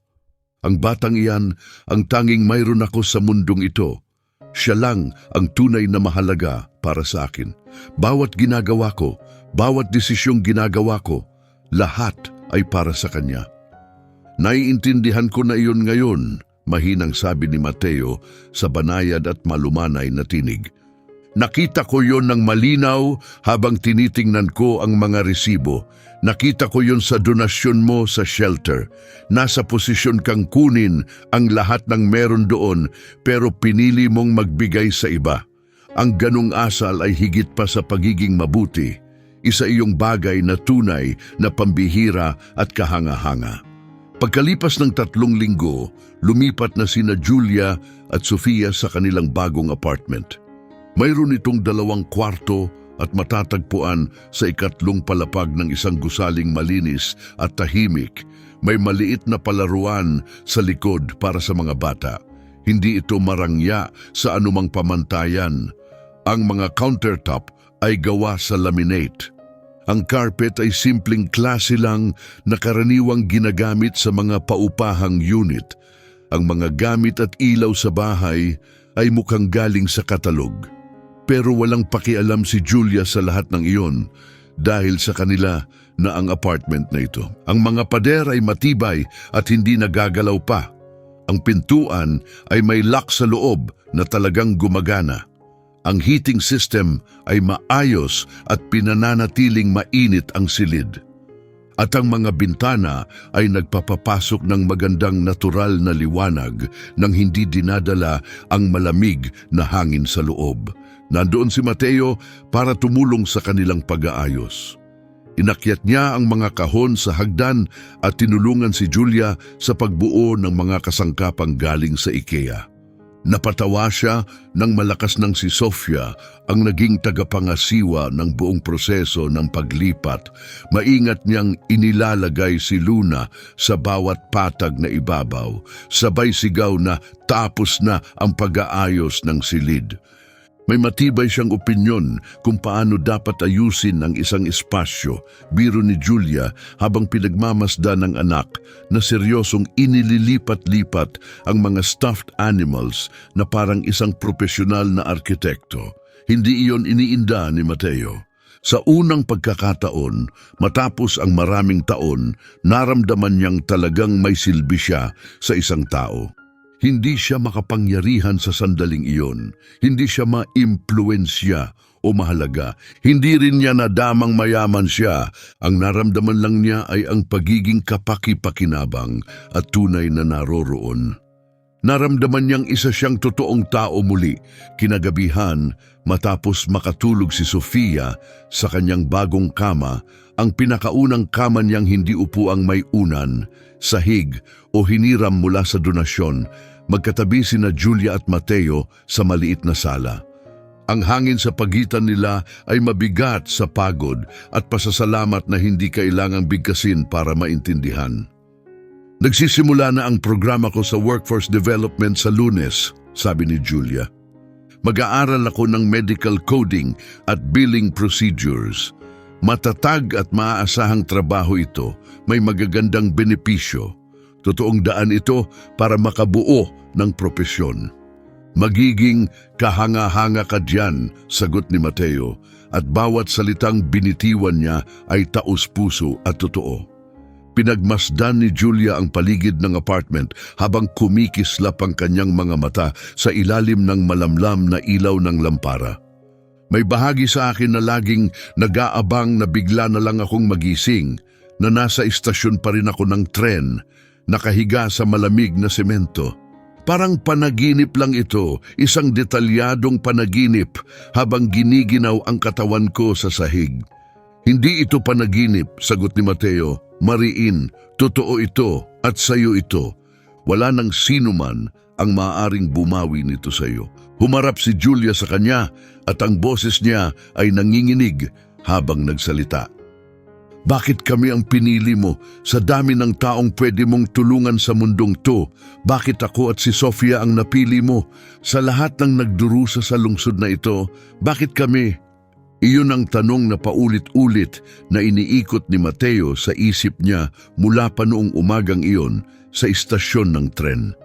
Ang batang iyan ang tanging mayroon ako sa mundong ito. Siya lang ang tunay na mahalaga para sa akin. Bawat ginagawa ko, bawat desisyong ginagawa ko, lahat ay para sa kanya. Naiintindihan ko na iyon ngayon, mahinang sabi ni Mateo sa banayad at malumanay na tinig. Nakita ko yon ng malinaw habang tinitingnan ko ang mga resibo. Nakita ko yon sa donasyon mo sa shelter. Nasa posisyon kang kunin ang lahat ng meron doon pero pinili mong magbigay sa iba. Ang ganong asal ay higit pa sa pagiging mabuti. Isa iyong bagay na tunay na pambihira at kahanga-hanga. Pagkalipas ng 3 linggo, lumipat na sina Julia at Sofia sa kanilang bagong apartment. Mayroon itong 2 kwarto at matatagpuan sa ikatlong palapag ng isang gusaling malinis at tahimik. May maliit na palaruan sa likod para sa mga bata. Hindi ito marangya sa anumang pamantayan. Ang mga countertop ay gawa sa laminate. Ang carpet ay simpleng klase lang na karaniwang ginagamit sa mga paupahang unit. Ang mga gamit at ilaw sa bahay ay mukhang galing sa katalog. Pero walang pakialam si Julia sa lahat ng iyon dahil sa kanila na ang apartment na ito. Ang mga pader ay matibay at hindi nagagalaw pa. Ang pintuan ay may lock sa loob na talagang gumagana. Ang heating system ay maayos at pinananatiling mainit ang silid. At ang mga bintana ay nagpapapasok ng magandang natural na liwanag nang hindi dinadala ang malamig na hangin sa loob. Nandoon si Mateo para tumulong sa kanilang pag-aayos. Inakyat niya ang mga kahon sa hagdan at tinulungan si Julia sa pagbuo ng mga kasangkapang galing sa IKEA. Napatawa siya nang malakas ng si Sofia ang naging tagapangasiwa ng buong proseso ng paglipat. Maingat niyang inilalagay si Luna sa bawat patag na ibabaw. Sabay sigaw na tapos na ang pag-aayos ng silid. May matibay siyang opinyon kung paano dapat ayusin ang isang espasyo, biro ni Julia habang pinagmamasdan ng anak na seryosong inililipat-lipat ang mga stuffed animals na parang isang profesional na arkitekto. Hindi iyon iniinda ni Mateo. Sa unang pagkakataon, matapos ang maraming taon, naramdaman niyang talagang may silbi siya sa isang tao. Hindi siya makapangyarihan sa sandaling iyon. Hindi siya ma-impluensya o mahalaga. Hindi rin niya nadamang mayaman siya. Ang naramdaman lang niya ay ang pagiging kapaki-pakinabang at tunay na naroroon. Naramdaman niyang isa siyang totoong tao muli, kinagabihan matapos makatulog si Sofia sa kanyang bagong kama, ang pinakaunang kama niyang hindi upuang may unan, sahig o hiniram mula sa donasyon. Magkatabi sina Julia at Mateo sa maliit na sala. Ang hangin sa pagitan nila ay mabigat sa pagod at pasasalamat na hindi kailangang bigkasin para maintindihan. Nagsisimula na ang programa ko sa workforce development sa Lunes, sabi ni Julia. Mag-aaral ako ng medical coding at billing procedures. Matatag at maaasahang trabaho ito, may magagandang benepisyo. Totoong daan ito para makabuo ng propesyon. Magiging kahanga-hanga ka diyan, sagot ni Mateo, at bawat salitang binitiwan niya ay taos-puso at totoo. Pinagmasdan ni Julia ang paligid ng apartment habang kumikislap ang kanyang mga mata sa ilalim ng malamlam na ilaw ng lampara. May bahagi sa akin na laging nag-aabang na bigla na lang akong magising, na nasa istasyon pa rin ako ng tren, nakahiga sa malamig na semento. Parang panaginip lang ito, isang detalyadong panaginip habang giniginaw ang katawan ko sa sahig. Hindi ito panaginip, sagot ni Mateo. Mariin, totoo ito at sayo ito. Wala nang sinuman ang maaaring bumawi nito sayo. Humarap si Julia sa kanya at ang boses niya ay nanginginig habang nagsalita. Bakit kami ang pinili mo? Sa dami ng taong pwede mong tulungan sa mundong to, bakit ako at si Sofia ang napili mo? Sa lahat ng nagdurusa sa lungsod na ito, bakit kami? Iyon ang tanong na paulit-ulit na iniikot ni Mateo sa isip niya mula pa noong umagang iyon sa istasyon ng tren.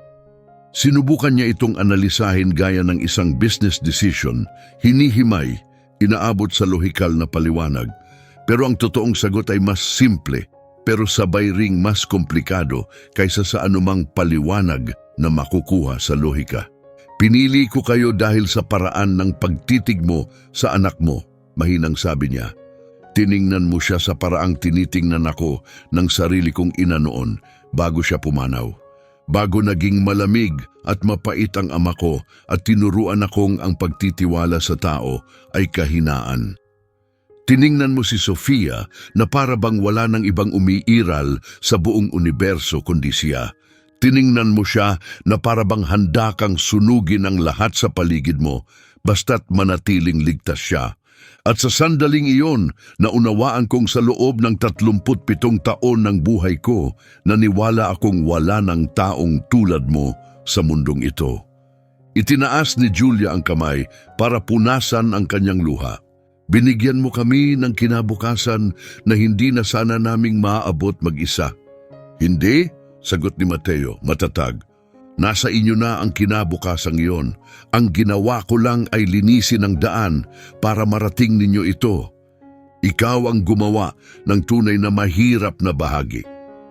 Sinubukan niya itong analisahin gaya ng isang business decision, hinihimay, inaabot sa lohikal na paliwanag. Pero ang totoong sagot ay mas simple, pero sabay ring mas komplikado kaysa sa anumang paliwanag na makukuha sa lohika. Pinili ko kayo dahil sa paraan ng pagtitig mo sa anak mo, mahinang sabi niya. Tiningnan mo siya sa paraang tinitingnan ako ng sarili kong ina noon bago siya pumanaw. Bago naging malamig at mapait ang ama ko at tinuruan akong ang pagtitiwala sa tao ay kahinaan. Tiningnan mo si Sofia na para bang wala ng ibang umiiral sa buong universo kundi siya. Tiningnan mo siya na para bang handa kang sunugin ang lahat sa paligid mo, basta't manatiling ligtas siya. At sa sandaling iyon, naunawaan kong sa loob ng 37 taon ng buhay ko, naniwala akong wala ng taong tulad mo sa mundong ito. Itinaas ni Julia ang kamay para punasan ang kanyang luha. Binigyan mo kami ng kinabukasan na hindi na sana naming maaabot mag-isa. Hindi, sagot ni Mateo, matatag. Nasa inyo na ang kinabukasang iyon. Ang ginawa ko lang ay linisin ang daan para marating ninyo ito. Ikaw ang gumawa ng tunay na mahirap na bahagi.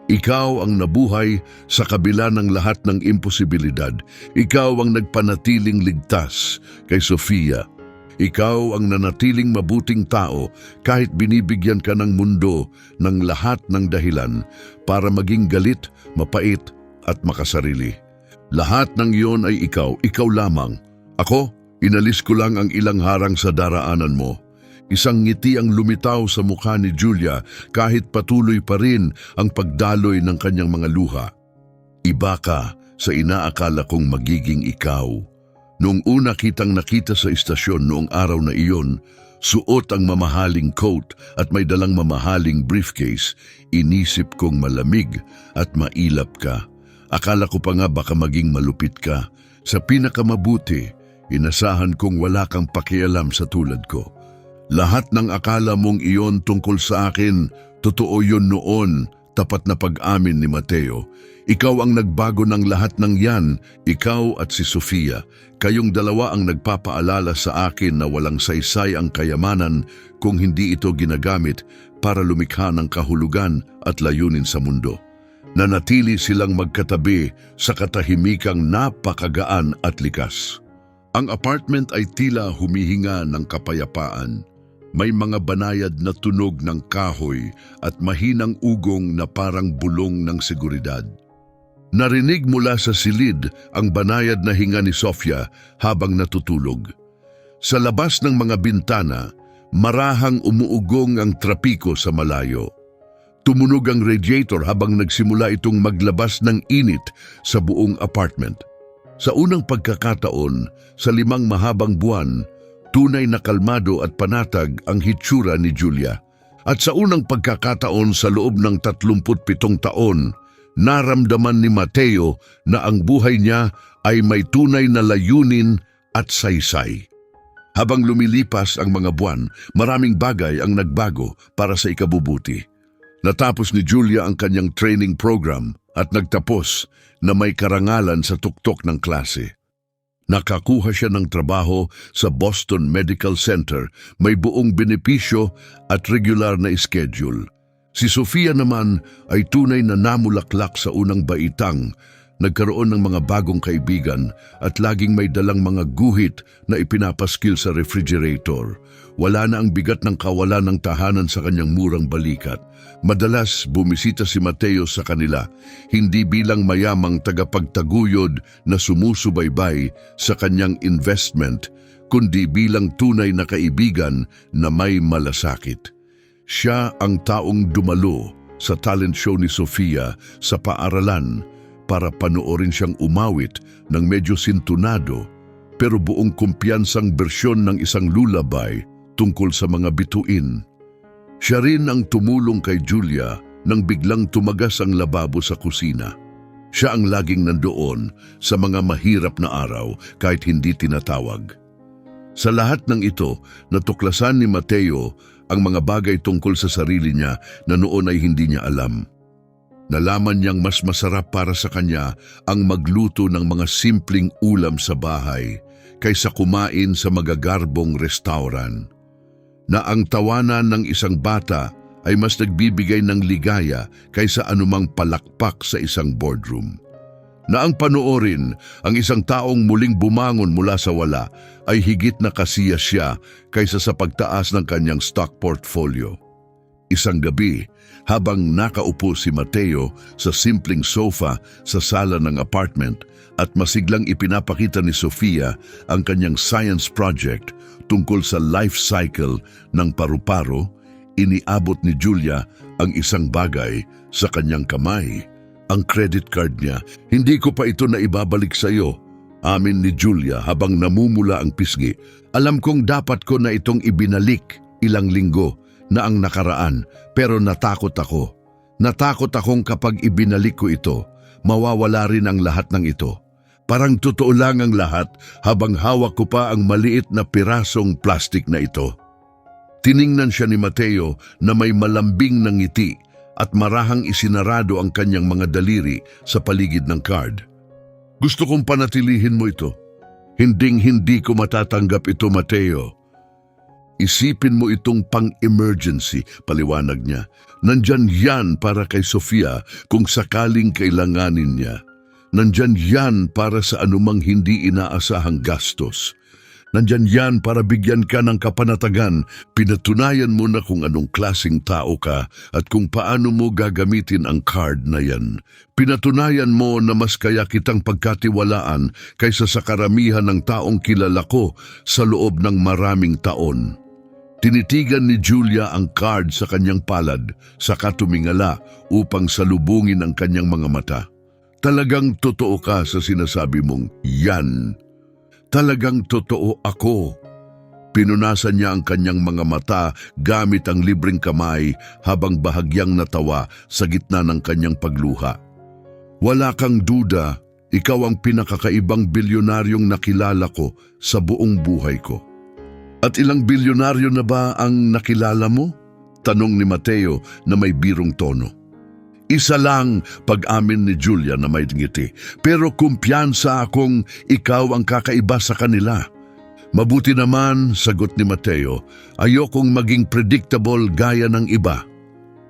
Ikaw ang nabuhay sa kabila ng lahat ng imposibilidad. Ikaw ang nagpanatiling ligtas kay Sofia. Ikaw ang nanatiling mabuting tao kahit binibigyan ka ng mundo ng lahat ng dahilan para maging galit, mapait at makasarili. Lahat ng iyon ay ikaw lamang. Ako, inalis ko lang ang ilang harang sa daraanan mo. Isang ngiti ang lumitaw sa mukha ni Julia kahit patuloy pa rin ang pagdaloy ng kanyang mga luha. Iba ka sa inaakala kong magiging ikaw. Noong una kitang nakita sa istasyon noong araw na iyon, suot ang mamahaling coat at may dalang mamahaling briefcase, inisip kong malamig at mailap ka. Akala ko pa nga baka maging malupit ka. Sa pinakamabuti, inasahan kong wala kang pakialam sa tulad ko. Lahat ng akala mong iyon tungkol sa akin, totoo yun noon, tapat na pag-amin ni Mateo. Ikaw ang nagbago ng lahat ng yan, ikaw at si Sofia. Kayong dalawa ang nagpapaalala sa akin na walang saysay ang kayamanan kung hindi ito ginagamit para lumikha ng kahulugan at layunin sa mundo. Nanatili silang magkatabi sa katahimikang napakagaan at likas. Ang apartment ay tila humihinga ng kapayapaan. May mga banayad na tunog ng kahoy at mahinang ugong na parang bulong ng seguridad. Narinig mula sa silid ang banayad na hinga ni Sofia habang natutulog. Sa labas ng mga bintana, marahang umuugong ang trapiko sa malayo. Tumunog ang radiator habang nagsimula itong maglabas ng init sa buong apartment. Sa unang pagkakataon, sa 5 mahabang buwan, tunay na kalmado at panatag ang hitsura ni Julia. At sa unang pagkakataon sa loob ng 37 taon, naramdaman ni Mateo na ang buhay niya ay may tunay na layunin at saysay. Habang lumilipas ang mga buwan, maraming bagay ang nagbago para sa ikabubuti. Natapos ni Julia ang kanyang training program at nagtapos na may karangalan sa tuktok ng klase. Nakakuha siya ng trabaho sa Boston Medical Center, may buong benepisyo at regular na schedule. Si Sofia naman ay tunay na namulaklak sa unang baitang, nagkaroon ng mga bagong kaibigan at laging may dalang mga guhit na ipinapaskil sa refrigerator. Wala na ang bigat ng kawalan ng tahanan sa kanyang murang balikat. Madalas bumisita si Mateo sa kanila, hindi bilang mayamang tagapagtaguyod na sumusubaybay sa kanyang investment, kundi bilang tunay na kaibigan na may malasakit. Siya ang taong dumalo sa talent show ni Sofia sa paaralan para panoorin siyang umawit ng medyo sintunado pero buong kumpiyansang bersyon ng isang lullaby tungkol sa mga bituin. Siya rin ang tumulong kay Julia nang biglang tumagas ang lababo sa kusina. Siya ang laging nandoon sa mga mahirap na araw kahit hindi tinatawag. Sa lahat ng ito, natuklasan ni Mateo ang mga bagay tungkol sa sarili niya na noon ay hindi niya alam. Nalaman niyang mas masarap para sa kanya ang magluto ng mga simpleng ulam sa bahay kaysa kumain sa magagarbong restaurant. Na ang tawanan ng isang bata ay mas nagbibigay ng ligaya kaysa anumang palakpak sa isang boardroom. Na ang panoorin ang isang taong muling bumangon mula sa wala ay higit na kasiya siya kaysa sa pagtaas ng kanyang stock portfolio. Isang gabi, habang nakaupo si Mateo sa simpleng sofa sa sala ng apartment at masiglang ipinapakita ni Sofia ang kanyang science project tungkol sa life cycle ng paru-paro, iniabot ni Julia ang isang bagay sa kanyang kamay. Ang credit card niya. Hindi ko pa ito na ibabalik sa iyo. Amin ni Julia habang namumula ang pisngi. Alam kong dapat ko na itong ibinalik ilang linggo na ang nakaraan, pero natakot ako. Natakot akong kapag ibinalik ko ito, mawawala rin ang lahat ng ito. Parang totoo lang ang lahat habang hawak ko pa ang maliit na pirasong plastik na ito. Tiningnan siya ni Mateo na may malambing na ngiti at marahang isinarado ang kanyang mga daliri sa paligid ng card. Gusto kong panatilihin mo ito. Hinding-hindi ko matatanggap ito, Mateo. Isipin mo itong pang-emergency, paliwanag niya. Nandyan yan para kay Sofia kung sakaling kailanganin niya. Nandyan yan para sa anumang hindi inaasahang gastos. Nandyan yan para bigyan ka ng kapanatagan. Pinatunayan mo na kung anong klaseng tao ka at kung paano mo gagamitin ang card na yan. Pinatunayan mo na mas kaya kitang pagkatiwalaan kaysa sa karamihan ng taong kilala ko sa loob ng maraming taon. Tinitigan ni Julia ang card sa kanyang palad, saka tumingala upang salubungin ang kanyang mga mata. Talagang totoo ka sa sinasabi mong yan. Talagang totoo ako. Pinunasan niya ang kanyang mga mata gamit ang libreng kamay habang bahagyang natawa sa gitna ng kanyang pagluha. Wala kang duda, ikaw ang pinakakaibang bilyonaryong nakilala ko sa buong buhay ko. At ilang bilyonaryo na ba ang nakilala mo? Tanong ni Mateo na may birong tono. Isa lang, pag-amin ni Julia na may ngiti. Pero kumpiyansa akong ikaw ang kakaiba sa kanila. Mabuti naman, sagot ni Mateo, ayokong maging predictable gaya ng iba.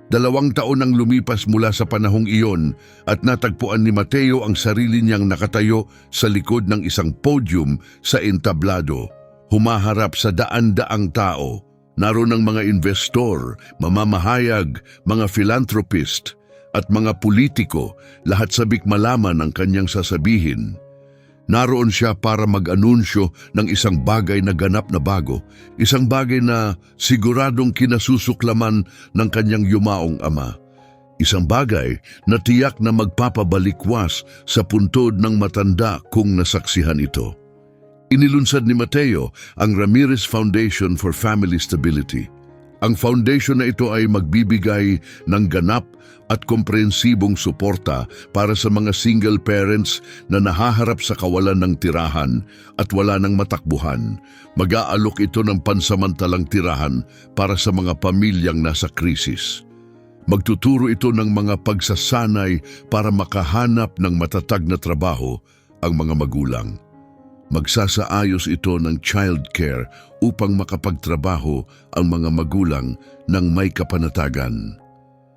2 taon ang lumipas mula sa panahong iyon at natagpuan ni Mateo ang sarili niyang nakatayo sa likod ng isang podium sa entablado. Humaharap sa daan-daang tao. Naroon ang mga investor, mamamahayag, mga philanthropist, at mga politiko, lahat sabik malaman ang kanyang sasabihin. Naroon siya para mag-anunsyo ng isang bagay na ganap na bago, isang bagay na siguradong kinasusuklaman ng kanyang yumaong ama. Isang bagay na tiyak na magpapabalikwas sa puntod ng matanda kung nasaksihan ito. Inilunsad ni Mateo ang Ramirez Foundation for Family Stability. Ang foundation na ito ay magbibigay ng ganap at komprehensibong suporta para sa mga single parents na nahaharap sa kawalan ng tirahan at wala ng matakbuhan. Mag-aalok ito ng pansamantalang tirahan para sa mga pamilyang nasa krisis. Magtuturo ito ng mga pagsasanay para makahanap ng matatag na trabaho ang mga magulang. Magsasaayos ito ng child care upang makapagtrabaho ang mga magulang ng may kapanatagan.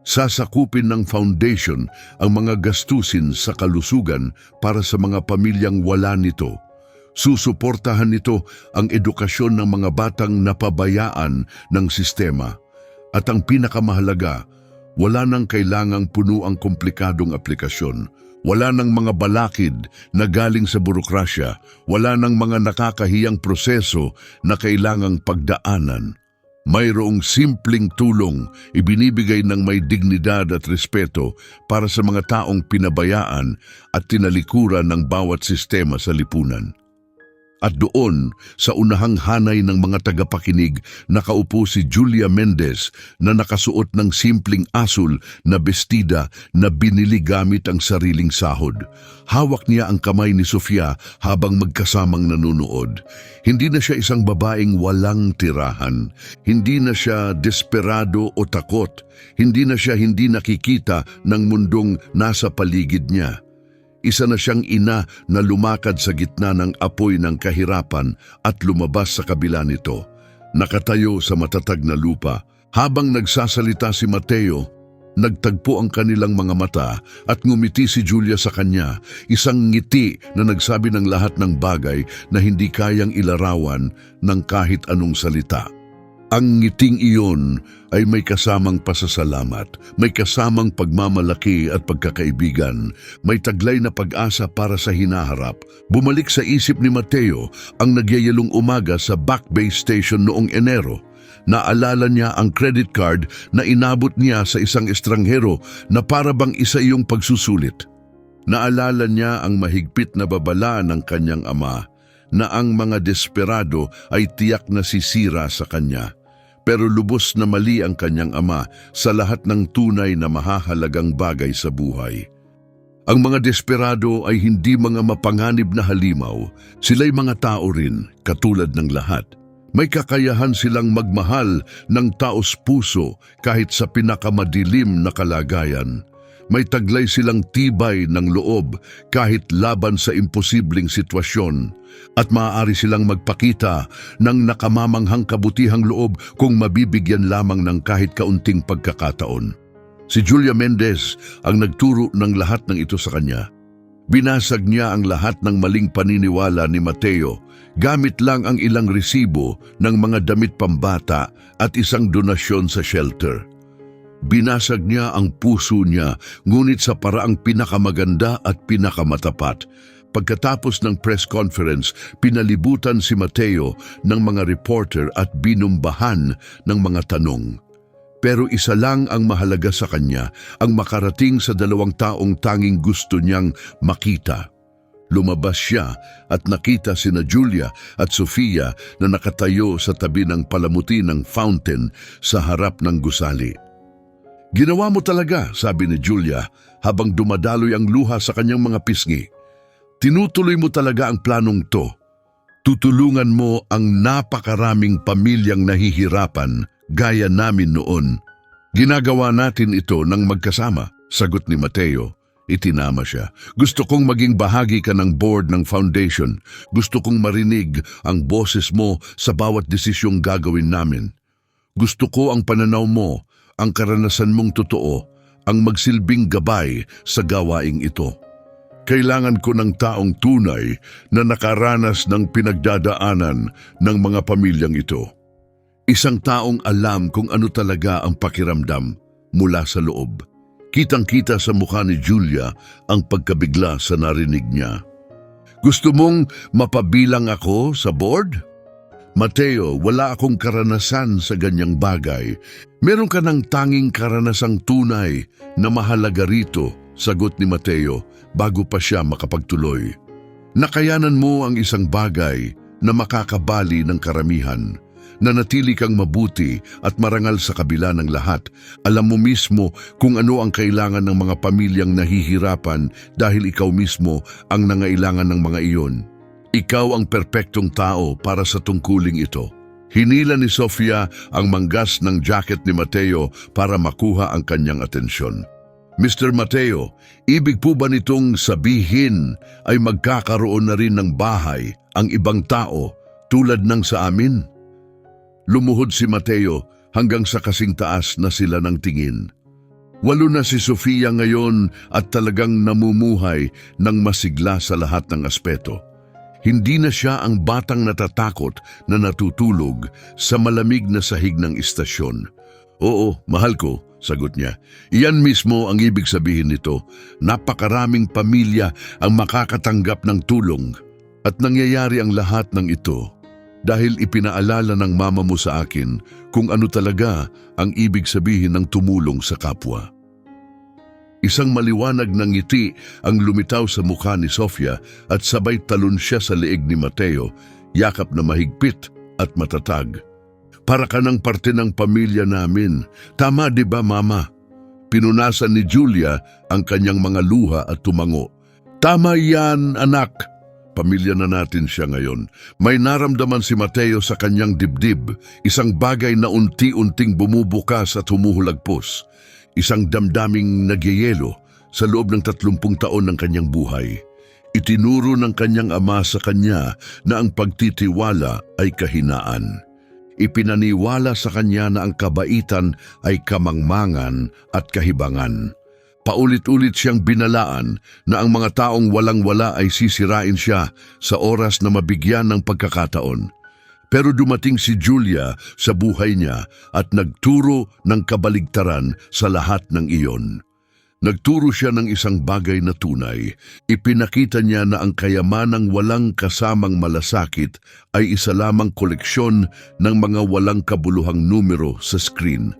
Sasakupin ng foundation ang mga gastusin sa kalusugan para sa mga pamilyang wala nito. Susuportahan nito ang edukasyon ng mga batang napabayaan ng sistema. At ang pinakamahalaga, wala nang kailangang puno ang komplikadong aplikasyon. Wala nang mga balakid na galing sa burokrasya. Wala nang mga nakakahiyang proseso na kailangang pagdaanan. Mayroong simpleng tulong ibinibigay ng may dignidad at respeto para sa mga taong pinabayaan at tinalikuran ng bawat sistema sa lipunan. At doon, sa unahang hanay ng mga tagapakinig, nakaupo si Julia Mendez na nakasuot ng simpleng asul na bestida na binili gamit ang sariling sahod. Hawak niya ang kamay ni Sofia habang magkasamang nanunood. Hindi na siya isang babaeng walang tirahan. Hindi na siya desperado o takot. Hindi na siya hindi nakikita ng mundong nasa paligid niya. Isa na siyang ina na lumakad sa gitna ng apoy ng kahirapan at lumabas sa kabila nito. Nakatayo sa matatag na lupa. Habang nagsasalita si Mateo, nagtagpo ang kanilang mga mata at ngumiti si Julia sa kanya, isang ngiti na nagsabi ng lahat ng bagay na hindi kayang ilarawan ng kahit anong salita. Ang ngiting iyon ay may kasamang pasasalamat, may kasamang pagmamalaki at pagkakaibigan, may taglay na pag-asa para sa hinaharap. Bumalik sa isip ni Mateo ang nagyayalong umaga sa Back Bay Station noong Enero. Naalala niya ang credit card na inabot niya sa isang estranghero na para bang isa iyong pagsusulit. Naalala niya ang mahigpit na babala ng kanyang ama na ang mga desperado ay tiyak na sisira sa kanya. Pero lubos na mali ang kanyang ama sa lahat ng tunay na mahahalagang bagay sa buhay. Ang mga desperado ay hindi mga mapanganib na halimaw, sila'y mga tao rin, katulad ng lahat. May kakayahan silang magmahal ng taos puso kahit sa pinakamadilim na kalagayan. May taglay silang tibay ng loob kahit laban sa imposibleng sitwasyon. At maaari silang magpakita ng nakamamanghang kabutihang loob kung mabibigyan lamang ng kahit kaunting pagkakataon. Si Julia Mendez ang nagturo ng lahat ng ito sa kanya. Binasag niya ang lahat ng maling paniniwala ni Mateo gamit lang ang ilang resibo ng mga damit pambata at isang donasyon sa shelter. Binasag niya ang puso niya ngunit sa paraang pinakamaganda at pinakamatapat. Pagkatapos ng press conference, pinalibutan si Mateo ng mga reporter at binumbahan ng mga tanong. Pero isa lang ang mahalaga sa kanya, ang makarating sa dalawang taong tanging gusto niyang makita. Lumabas siya at nakita sina Julia at Sofia na nakatayo sa tabi ng palamuti ng fountain sa harap ng gusali. "Ginawa mo talaga," sabi ni Julia habang dumadaloy ang luha sa kanyang mga pisngi. "Tinutuloy mo talaga ang planong to. Tutulungan mo ang napakaraming pamilyang nahihirapan gaya namin noon." "Ginagawa natin ito ng magkasama," sagot ni Mateo. Itinama siya. "Gusto kong maging bahagi ka ng board ng foundation. Gusto kong marinig ang boses mo sa bawat desisyong gagawin namin. Gusto ko ang pananaw mo, ang karanasan mong totoo, ang magsilbing gabay sa gawaing ito. Kailangan ko ng taong tunay na nakaranas ng pinagdadaanan ng mga pamilyang ito. Isang taong alam kung ano talaga ang pakiramdam mula sa loob." Kitang-kita sa mukha ni Julia ang pagkabigla sa narinig niya. "Gusto mong mapabilang ako sa board?" "Mateo, wala akong karanasan sa ganyang bagay. Meron ka ng tanging karanasang tunay na mahalaga rito," sagot ni Mateo bago pa siya makapagtuloy. "Nakayanan mo ang isang bagay na makakabali ng karamihan. Nanatili kang mabuti at marangal sa kabila ng lahat. Alam mo mismo kung ano ang kailangan ng mga pamilyang nahihirapan dahil ikaw mismo ang nangailangan ng mga iyon. Ikaw ang perpektong tao para sa tungkuling ito." Hinila ni Sofia ang manggas ng jacket ni Mateo para makuha ang kanyang atensyon. "Mr. Mateo, ibig po ba nitong sabihin ay magkakaroon na rin ng bahay ang ibang tao tulad ng sa amin?" Lumuhod si Mateo hanggang sa kasing taas na sila ng tingin. 8 na si Sofia ngayon at talagang namumuhay ng masigla sa lahat ng aspeto. Hindi na siya ang batang natatakot na natutulog sa malamig na sahig ng istasyon. "Oo, mahal ko," sagot niya. "Iyan mismo ang ibig sabihin nito. Napakaraming pamilya ang makakatanggap ng tulong. At nangyayari ang lahat ng ito dahil ipinaalala ng mama mo sa akin kung ano talaga ang ibig sabihin ng tumulong sa kapwa." Isang maliwanag na ngiti ang lumitaw sa mukha ni Sofia at sabay talon siya sa leeg ni Mateo, yakap na mahigpit at matatag. "Para ka ng parte ng pamilya namin. Tama di ba, Mama?" Pinunasan ni Julia ang kanyang mga luha at tumango. "Tama yan, anak. Pamilya na natin siya ngayon." May naramdaman si Mateo sa kanyang dibdib, isang bagay na unti-unting bumubukas at humuhulagpos. Isang damdaming nagyayelo sa loob ng 30 taon ng kanyang buhay. Itinuro ng kanyang ama sa kanya na ang pagtitiwala ay kahinaan. Ipinaniwala sa kanya na ang kabaitan ay kamangmangan at kahibangan. Paulit-ulit siyang binalaan na ang mga taong walang-wala ay sisirain siya sa oras na mabigyan ng pagkakataon. Pero dumating si Julia sa buhay niya at nagturo ng kabaligtaran sa lahat ng iyon. Nagturo siya ng isang bagay na tunay. Ipinakita niya na ang kayamanang walang kasamang malasakit ay isa lamang koleksyon ng mga walang kabuluhang numero sa screen.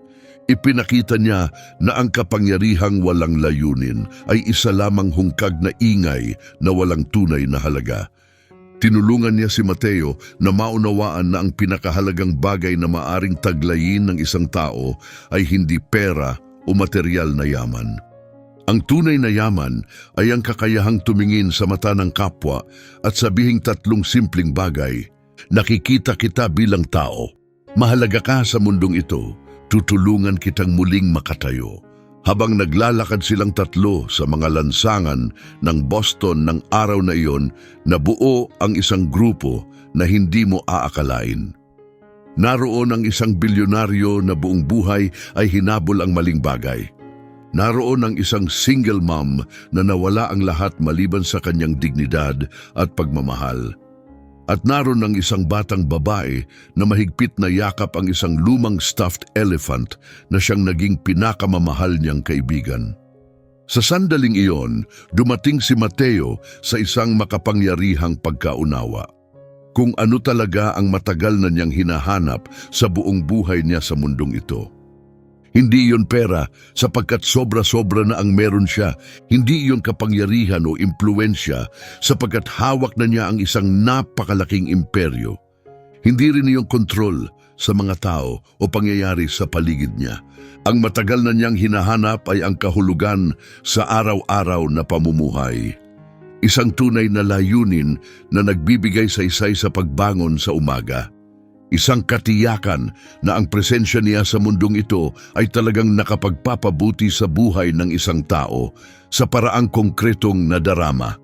Ipinakita niya na ang kapangyarihang walang layunin ay isa lamang hungkag na ingay na walang tunay na halaga. Tinulungan niya si Mateo na maunawaan na ang pinakahalagang bagay na maaring taglayin ng isang tao ay hindi pera o material na yaman. Ang tunay na yaman ay ang kakayahang tumingin sa mata ng kapwa at sabihing tatlong simpleng bagay. Nakikita kita bilang tao. Mahalaga ka sa mundong ito. Tutulungan kitang muling makatayo. Habang naglalakad silang tatlo sa mga lansangan ng Boston ng araw na iyon, nabuo ang isang grupo na hindi mo aakalain. Naroon ang isang bilyonaryo na buong buhay ay hinabol ang maling bagay. Naroon ang isang single mom na nawala ang lahat maliban sa kanyang dignidad at pagmamahal. At naroon ang isang batang babae na mahigpit na yakap ang isang lumang stuffed elephant na siyang naging pinakamamahal niyang kaibigan. Sa sandaling iyon, dumating si Mateo sa isang makapangyarihang pagkaunawa. Kung ano talaga ang matagal na niyang hinahanap sa buong buhay niya sa mundong ito. Hindi iyon pera sapagkat sobra-sobra na ang meron siya. Hindi iyon kapangyarihan o impluensya sapagkat hawak na niya ang isang napakalaking imperyo. Hindi rin iyon kontrol sa mga tao o pangyayari sa paligid niya. Ang matagal na niyang hinahanap ay ang kahulugan sa araw-araw na pamumuhay. Isang tunay na layunin na nagbibigay saysay sa pagbangon sa umaga. Isang katiyakan na ang presensya niya sa mundong ito ay talagang nakapagpapabuti sa buhay ng isang tao sa paraang konkretong nadarama.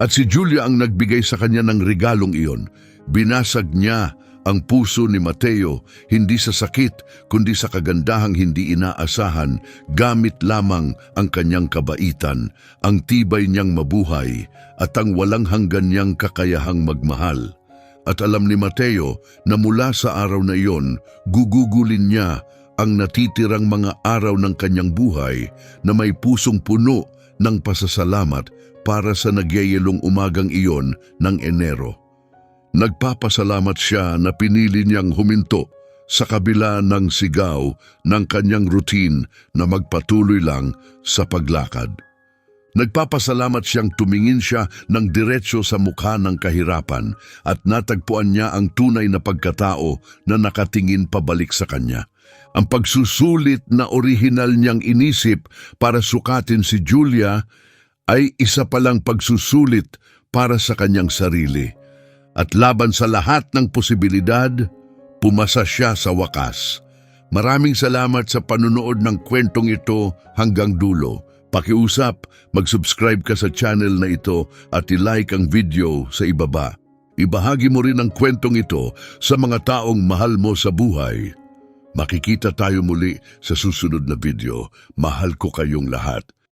At si Julia ang nagbigay sa kanya ng regalong iyon. Binasag niya ang puso ni Mateo hindi sa sakit kundi sa kagandahang hindi inaasahan gamit lamang ang kanyang kabaitan, ang tibay niyang mabuhay at ang walang hanggan niyang kakayahang magmahal. At alam ni Mateo na mula sa araw na iyon, gugugulin niya ang natitirang mga araw ng kanyang buhay na may pusong puno ng pasasalamat para sa nagyayelong umagang iyon ng Enero. Nagpapasalamat siya na pinili niyang huminto sa kabila ng sigaw ng kanyang routine na magpatuloy lang sa paglakad. Nagpapasalamat siyang tumingin siya ng diretso sa mukha ng kahirapan at natagpuan niya ang tunay na pagkatao na nakatingin pabalik sa kanya. Ang pagsusulit na orihinal niyang inisip para sukatin si Julia ay isa palang pagsusulit para sa kanyang sarili. At laban sa lahat ng posibilidad, pumasa siya sa wakas. Maraming salamat sa panunood ng kwentong ito hanggang dulo. Pakiusap, mag-subscribe ka sa channel na ito at i-like ang video sa ibaba. Ibahagi mo rin ang kwentong ito sa mga taong mahal mo sa buhay. Makikita tayo muli sa susunod na video. Mahal ko kayong lahat.